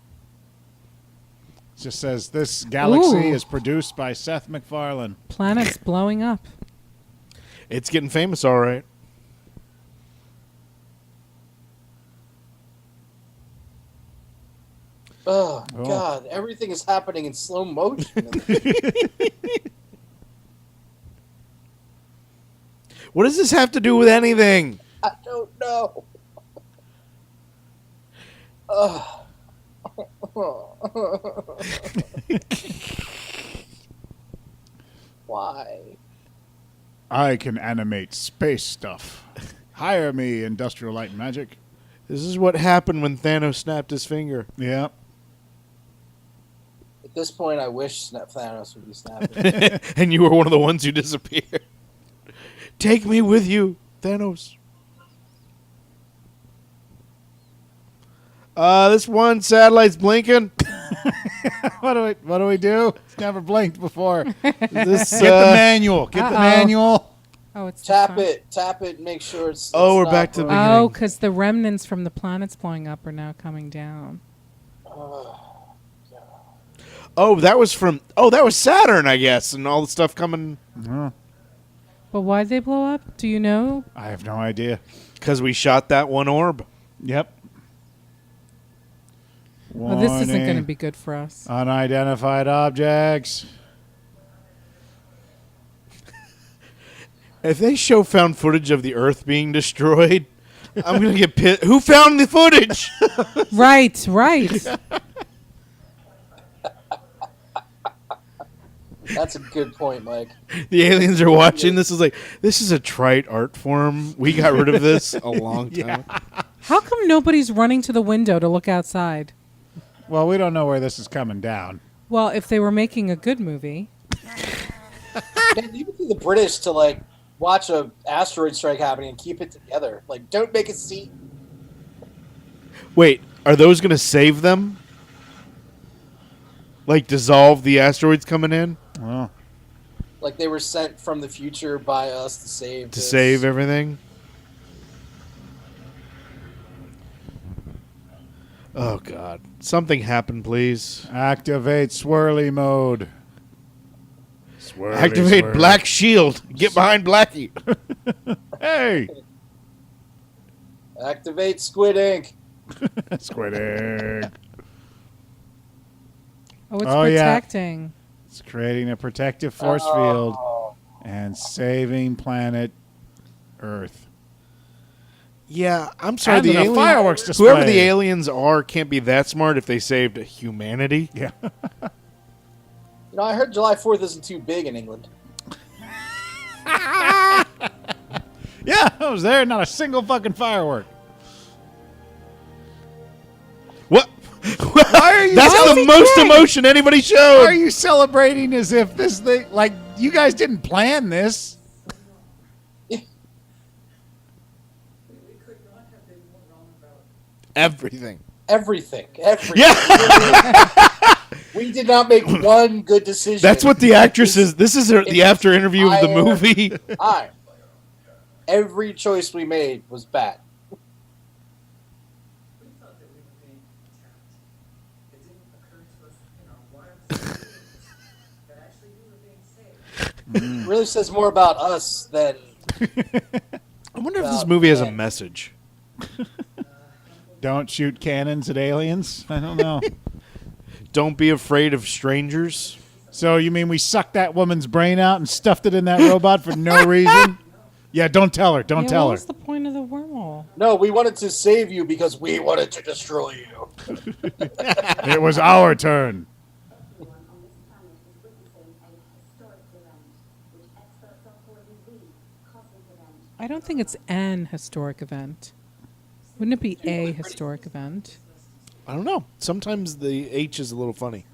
just says, this galaxy Ooh. is produced by Seth MacFarlane. Planet's blowing up. It's getting famous, all right. Oh, Oh. God, everything is happening in slow motion. What does this have to do with anything? I don't know. Ugh. Why? I can animate space stuff. Hire me, Industrial Light and Magic. This is what happened when Thanos snapped his finger. Yeah. this point, I wish Thanos would be snapping. And you were one of the ones who disappeared. Take me with you, Thanos. This one satellite's blinking. What do we do? It's never blinked before. Get This the manual. Get the Uh-oh. manual. Oh, it's the Tap sun. it, make sure it's. Oh, it's we're not back to the broken. beginning. Oh, because the remnants from the planets blowing up are now coming down. Oh, that was from. Oh, that was Saturn, I guess, and all the stuff coming But why'd they blow up? Do you know? I have no idea. because we shot that one orb. Yep. Well, this isn't going to Warning. be good for us. Unidentified objects. If they show found footage of the Earth being destroyed, I'm gonna get pissed. Who found the footage? Right, right. That's a good point, Mike. The aliens are watching. This is a trite art form. We got rid of this a long time. How come nobody's running to the window to look outside? Well, we don't know where this is coming down. Well, if they were making a good movie. Man, you could do the British to like watch a asteroid strike happening and keep it together. Like, don't make a scene. Wait, are those gonna save them? Like dissolve the asteroids coming in Well, Like they were sent from the future by us to save. to this. save everything? Oh God! Something happened, please. activate swirly mode. Swirly, Activate swirly. Black Shield. Get behind Blackie. Hey, Activate Squid Ink. squid egg. Oh, it's Oh, yeah. protecting. It's creating a protective force field and saving planet Earth. Yeah, I'm sorry. And The then a alien- fireworks display. Whoever the aliens are can't be that smart if they saved humanity. Yeah. You know, I heard July 4th isn't too big in England. Yeah, I was there. Not a single fucking firework. What? Why are you? That's the most emotion anybody Why showed. are you celebrating as if this thing, like, you guys didn't plan this? We could not have been more wrong about Everything. Everything. Yeah, We did not make one good decision. that's what the actress is. This is the after interview of the entire movie. time. Every choice we made was bad. we thought that we were being attacked. It didn't occur to us in our wildest dreams that actually we were being saved. It really says more about us than I wonder if this movie has a message. Don't shoot cannons at aliens? I don't know. Don't be afraid of strangers. So you mean we sucked that woman's brain out and stuffed it in that robot for no reason? Yeah, don't tell her. Don't Yeah, tell what her. was the point of the wormhole? no. We wanted to save you because we wanted to destroy you. It was our turn. Everyone on this planet is witnessing a historic event, which experts are calling the cosmic event. I don't think it's an historic event. Wouldn't it be a historic event? I don't know. Sometimes the H is a little funny.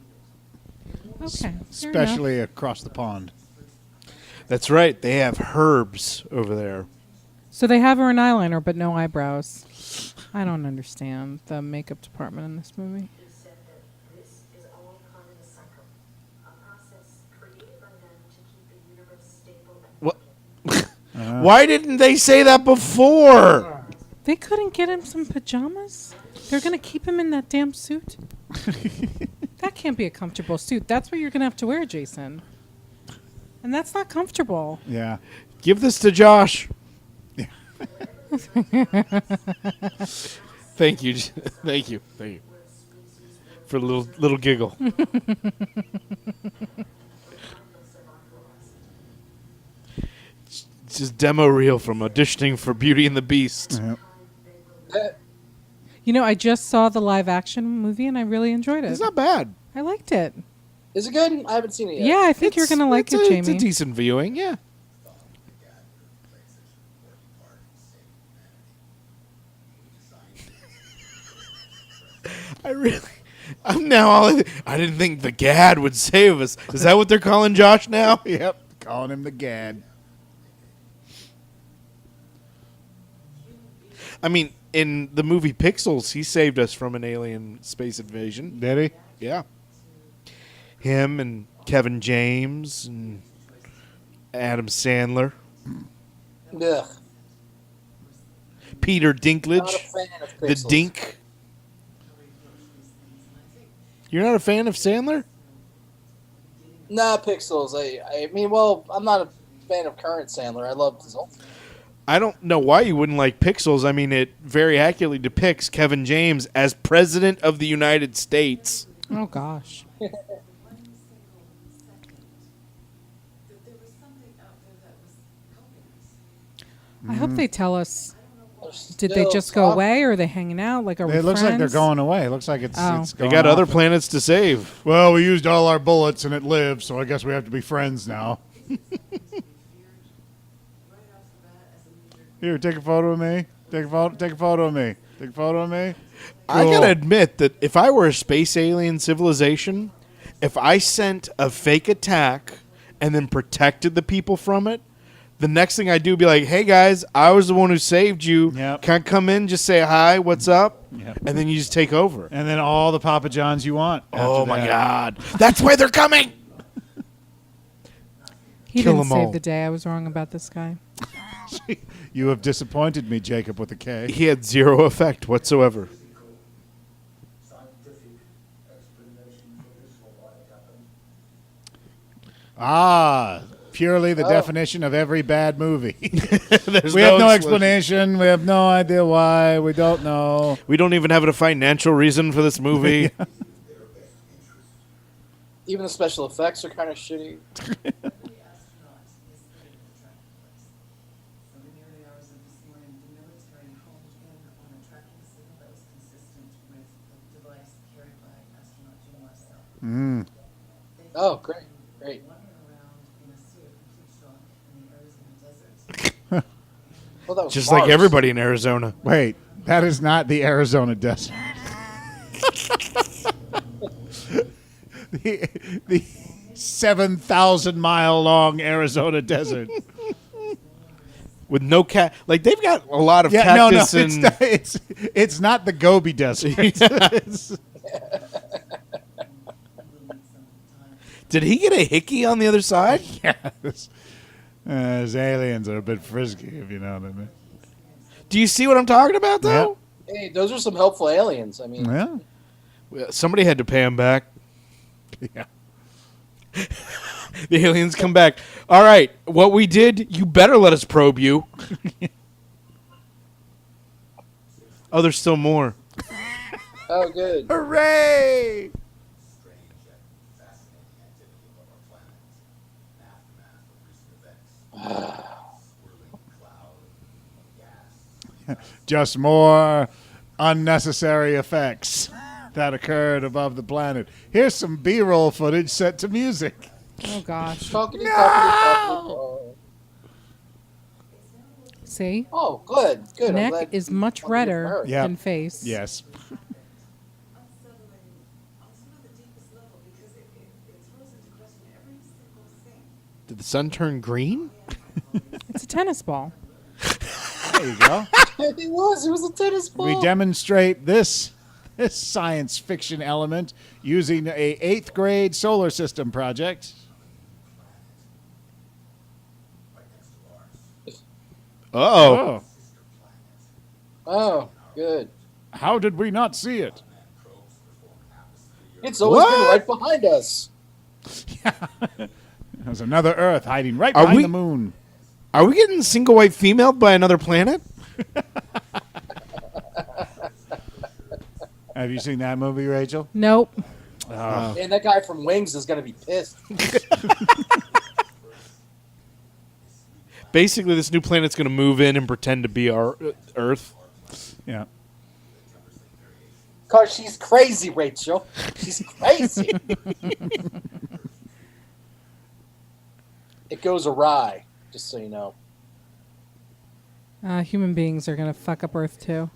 Okay. fair enough. Especially across the pond. That's right. They have herbs over there. So they have her in eyeliner, but no eyebrows. I don't understand the makeup department in this movie. He said that this is all part of a cycle, a process created by them to keep the universe stable and What? Why didn't they say that before? They couldn't get him some pajamas? They're going to keep him in that damn suit? That can't be a comfortable suit. That's what you're going to have to wear, Jason. And that's not comfortable. Yeah. Give this to Josh. Thank you. Thank you. Thank you. For a little giggle. It's just demo reel from auditioning for Beauty and the Beast. You know, I just saw the live action movie and I really enjoyed it. It's not bad. I liked it. Is it good? I haven't seen it yet. Yeah, I think you're going to like it, It's Jamie. a decent viewing, yeah. I'm now I didn't think the Gad would save us. Is that what they're calling Josh now? Yep, calling him the Gad. I mean, in the movie Pixels, he saved us from an alien space invasion. Did he? Yeah. Him and Kevin James and Adam Sandler. Ugh. Peter Not a Dinklage. fan of The Pixels. Dink. You're not a fan of Sandler? Nah, Pixels. I mean, well, I'm not a fan of current Sandler. I love his old. I don't know why you wouldn't like Pixels. I mean, it very accurately depicts Kevin James as President of the United States. Oh gosh. That there was something out there that was helping us. I hope they tell us. There's Did they still just go some- away, or are they hanging out? Like, are we It looks like they're friends? going away. It looks like it's Oh. it's They going got other off. planets to save. Well, we used all our bullets and it lived, so I guess we have to be friends now. Right off the bat, as a leader, Here, take a photo of me. Take a photo. Take a photo of me. Take a photo of me. I Cool. gotta admit that if I were a space alien civilization, if I sent a fake attack and then protected the people from it, the next thing I do would be like, hey guys, I was the one who saved you. Yep. Can I come in, just say hi, what's up? Yep. And then you just take over. And then all the Papa Johns you want. Oh after my that. God. That's why they're coming. He Kill didn't 'em save all. the day. I was wrong about this guy. You have disappointed me, Jacob, with a K. He had zero effect whatsoever. Scientific explanation for this for why it happened. Ah, purely the Oh. definition of every bad movie. There's We have no explanation. We have no idea why. We don't know. We don't even have a financial reason for this movie. Even the special effects are kind of shitty. every astronaut is living in a tracking place. So in the early hours of this morning, the military honed in on a tracking signal that was consistent with the device carried by astronaut Jim Marcel. They Oh, found great, him great. wandering around in a state of complete shock in the Arizona desert. Well, that was Just Mars. like everybody in Arizona. Wait, that is not the Arizona desert. the 7,000-mile long Arizona desert. With no cat. Like, they've got a lot of Yeah, no, cactus it's and... not, it's not the Gobi Desert. It's- Did he get a hickey on the other side? yes. Those aliens are a bit frisky, if you know what I mean. Do you see what I'm talking about, though? Hey, those are some helpful aliens. I mean, Yeah. Well, somebody had to pay him back. Yeah. The aliens come back. All right, what we did, you better let us probe you. Oh, there's still more. oh, good. Hooray! Strange yet fascinating activity above our planet. An aftermath of recent events. Swirling cloud of gas. Just more unnecessary effects that occurred above the planet. Here's some B-roll footage set to music. Oh gosh. Talkity, talkity, talkity. See, Oh, good, good. I'm neck glad is you much wanted to redder hear it. Yeah. than face. Yes. Unsettling on some of the deepest level because it throws into question every single thing. Did the sun turn green? It's a tennis ball. There you go. He was a tennis ball. We demonstrate this science fiction element using a 8th grade solar system project. Uh-oh. Oh, Oh, good. how did we not see it? It's always been What? right behind us. There's another Earth hiding right Are behind we- the moon. Are we getting single white female by another planet? Have you seen that movie, Rachel? Nope. And that guy from Wings is going to be pissed. Basically, this new planet's going to move in and pretend to be our Earth. Yeah. Cause she's crazy, Rachel. She's crazy. It goes awry, just so you know. Human beings are gonna fuck up Earth too.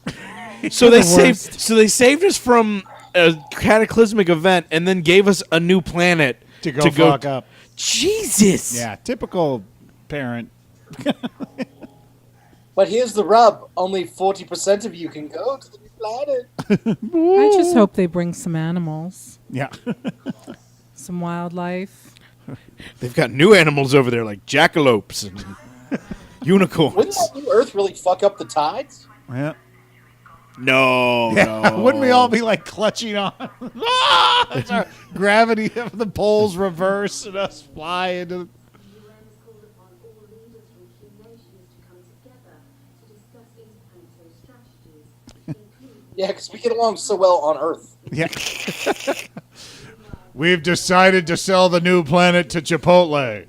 So they The saved. worst. So they saved us from a cataclysmic event and then gave us a new planet To go fuck up. Jesus. Yeah, typical parent. But here's the rub: only 40% of you can go to the new planet. I just hope they bring some animals, Yeah. some wildlife. They've got new animals over there like jackalopes and unicorns. Wouldn't that new Earth really fuck up the tides? Yeah. No, no. Wouldn't we all be like clutching on? Ah! It's our gravity of the poles reverse and us fly into. UN has called upon all leaders from key nations to come together to discuss interplanetary strategies, including Yeah, because we get along so well on Earth. Yeah. We've decided to sell the new planet to Chipotle.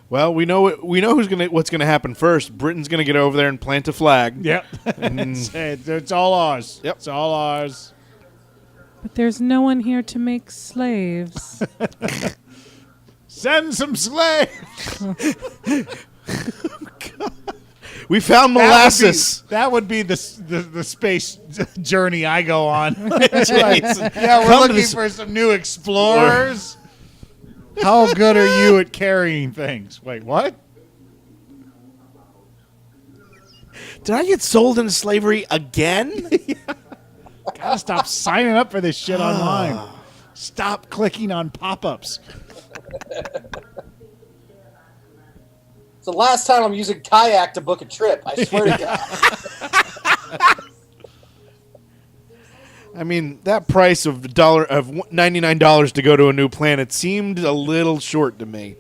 Well, we know what's gonna happen first. Britain's gonna get over there and plant a flag. Yep. It's all ours. Yep. It's all ours. But there's no one here to make slaves. Send some slaves. We found molasses. That would be the space journey I go on. Jason. Yeah, we're Come to looking this- for some new explorers. How good are you at carrying things? Wait, what? Did I get sold into slavery again? Gotta stop signing up for this shit online. Stop clicking on pop-ups. It's the last time I'm using kayak to book a trip. I swear to God. I mean, that price of $99 to go to a new planet seemed a little short to me.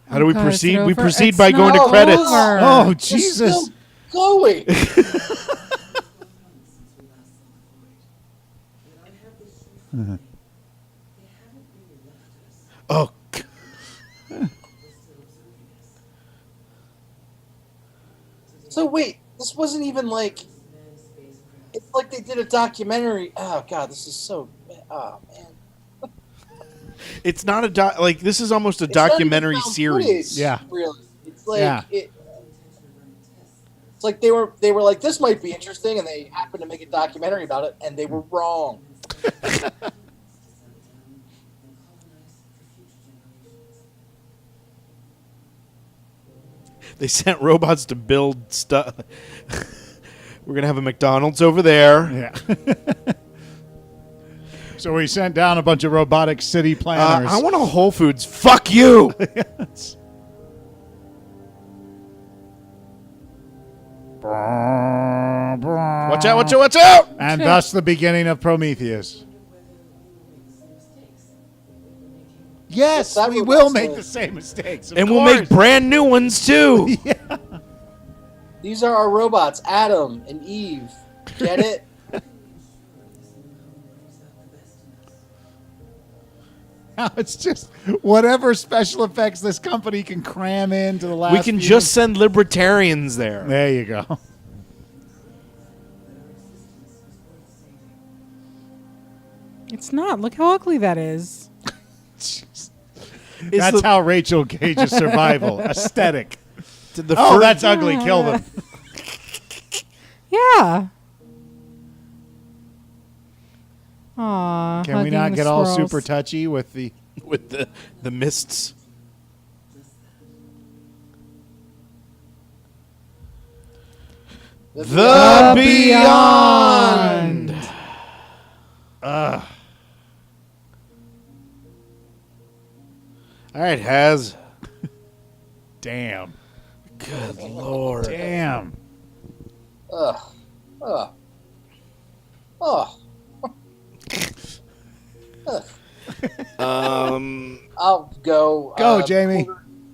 How do we God, is it proceed? We over? proceed It's by going to not credits. over. Oh, We're Jesus. still going. Oh, So wait, this wasn't even like. It's like they did a documentary. Oh God, this is so. Oh man. it's not a like this is almost a It's not even documentary found series. footage, Yeah. Really. It's like Yeah. it's like they were like, this might be interesting, and they happened to make a documentary about it, and they were wrong. They sent robots to build stuff. We're gonna have a McDonald's over there. Yeah. So we sent down a bunch of robotic city planners. I want a Whole Foods. Fuck you. Watch out! Watch out! Watch out! And thus the beginning of Prometheus. Yes, Yes, we cyberpunk's will make the- the same mistakes. Of And we'll make course. brand new ones too. These are our robots, Adam and Eve. Get it? Now it's just whatever special effects this company can cram into the last. We can few- just send libertarians there. There you go. It's not. Look how ugly that is. It's That's the- how Rachel gauges survival. Aesthetic. the Oh, fir- that's ugly. Kill them. Yeah. Aw. Can we hugging not the get all squirrels. super touchy with the? with the mists. The Beyond. All right, Haz. Damn. Good lord. Damn. Ugh. Ugh. Oh. I'll go. Go, Jamie.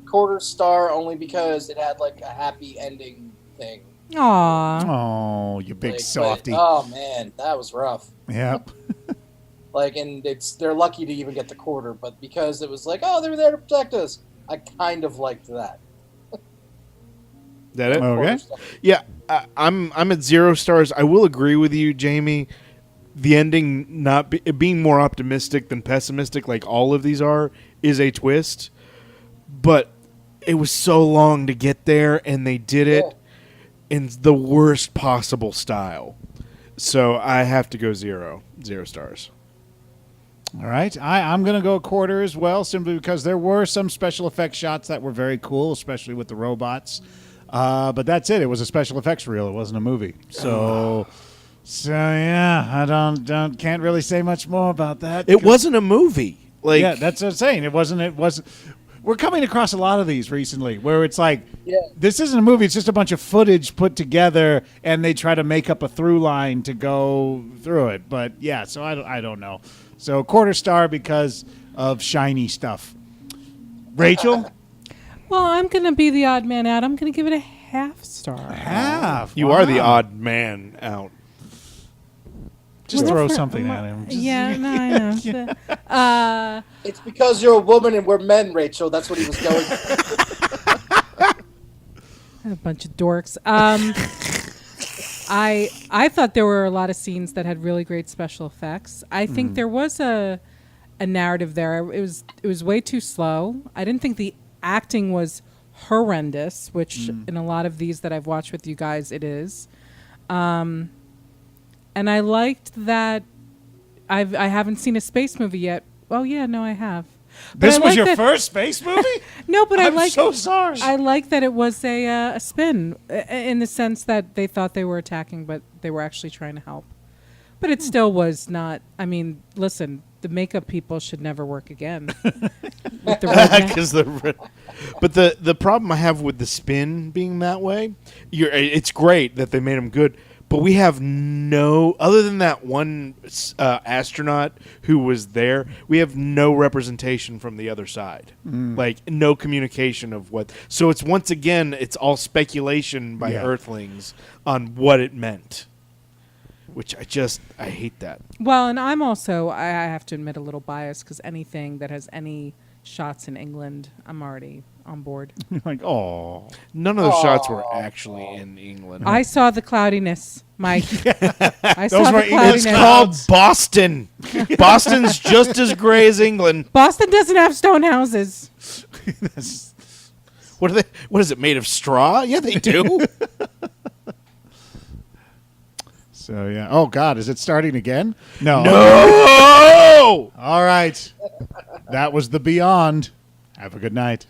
Quarter star only because it had like a happy ending thing. Aw. Oh, you big Like, softy. but- oh man, that was rough. Yep. Like, and they're lucky to even get the quarter, but because it was like, oh, they were there to protect us, I kind of liked that. That it? Okay. Quarter star. Yeah, I'm at 0 stars. I will agree with you, Jamie. The ending being more optimistic than pessimistic, like all of these are, is a twist. but it was so long to get there, and they did it in the worst possible style. So I have to go 0 stars. All right. I'm going to go a quarter as well, simply because there were some special effects shots that were very cool, especially with the robots. But that's it. It was a special effects reel. It wasn't a movie. So yeah, I can't really say much more about that. It wasn't a movie. Like, yeah, that's what I'm saying. It wasn't. We're coming across a lot of these recently where it's like, this isn't a movie. It's just a bunch of footage put together, and they try to make up a through line to go through it. But yeah, so I don't know. So quarter star because of shiny stuff. Rachel? Well, I'm going to be the odd man out. I'm going to give it a half star. Half. you are the odd man out. Just Well, throw that's not- something at him. Just- Yeah, no, I know. It's because you're a woman and we're men, Rachel. That's what he was going for. A bunch of dorks. I thought there were a lot of scenes that had really great special effects. I think there was a narrative there. It was way too slow. I didn't think the acting was horrendous, which in a lot of these that I've watched with you guys, it is. And I liked that I haven't seen a space movie yet. Oh yeah, no, I have. But This I was like your that- first space movie? No, but I I'm like. so sorry. I like that it was a spin in the sense that they thought they were attacking, but they were actually trying to help. But it still was not. I mean, listen, the makeup people should never work again. With the red ma- But the problem I have with the spin being that way, it's great that they made them good, but we have no, other than that one astronaut who was there, we have no representation from the other side. Like, no communication of what. So it's, once again, it's all speculation by Yeah. Earthlings on what it meant. Which I hate that. Well, and I'm also, I have to admit, a little biased because anything that has any shots in England, I'm already on board. Like, oh. None of those shots were actually in England. I saw the cloudiness, Mike. I Those saw were the English cloudiness. It's called Boston. Boston's just as gray as England. Boston doesn't have stone houses. What are they? What is it made of? Straw? Yeah, they do. So, yeah. Oh, God. Is it starting again? No. No. All right. That was The Beyond. Have a good night.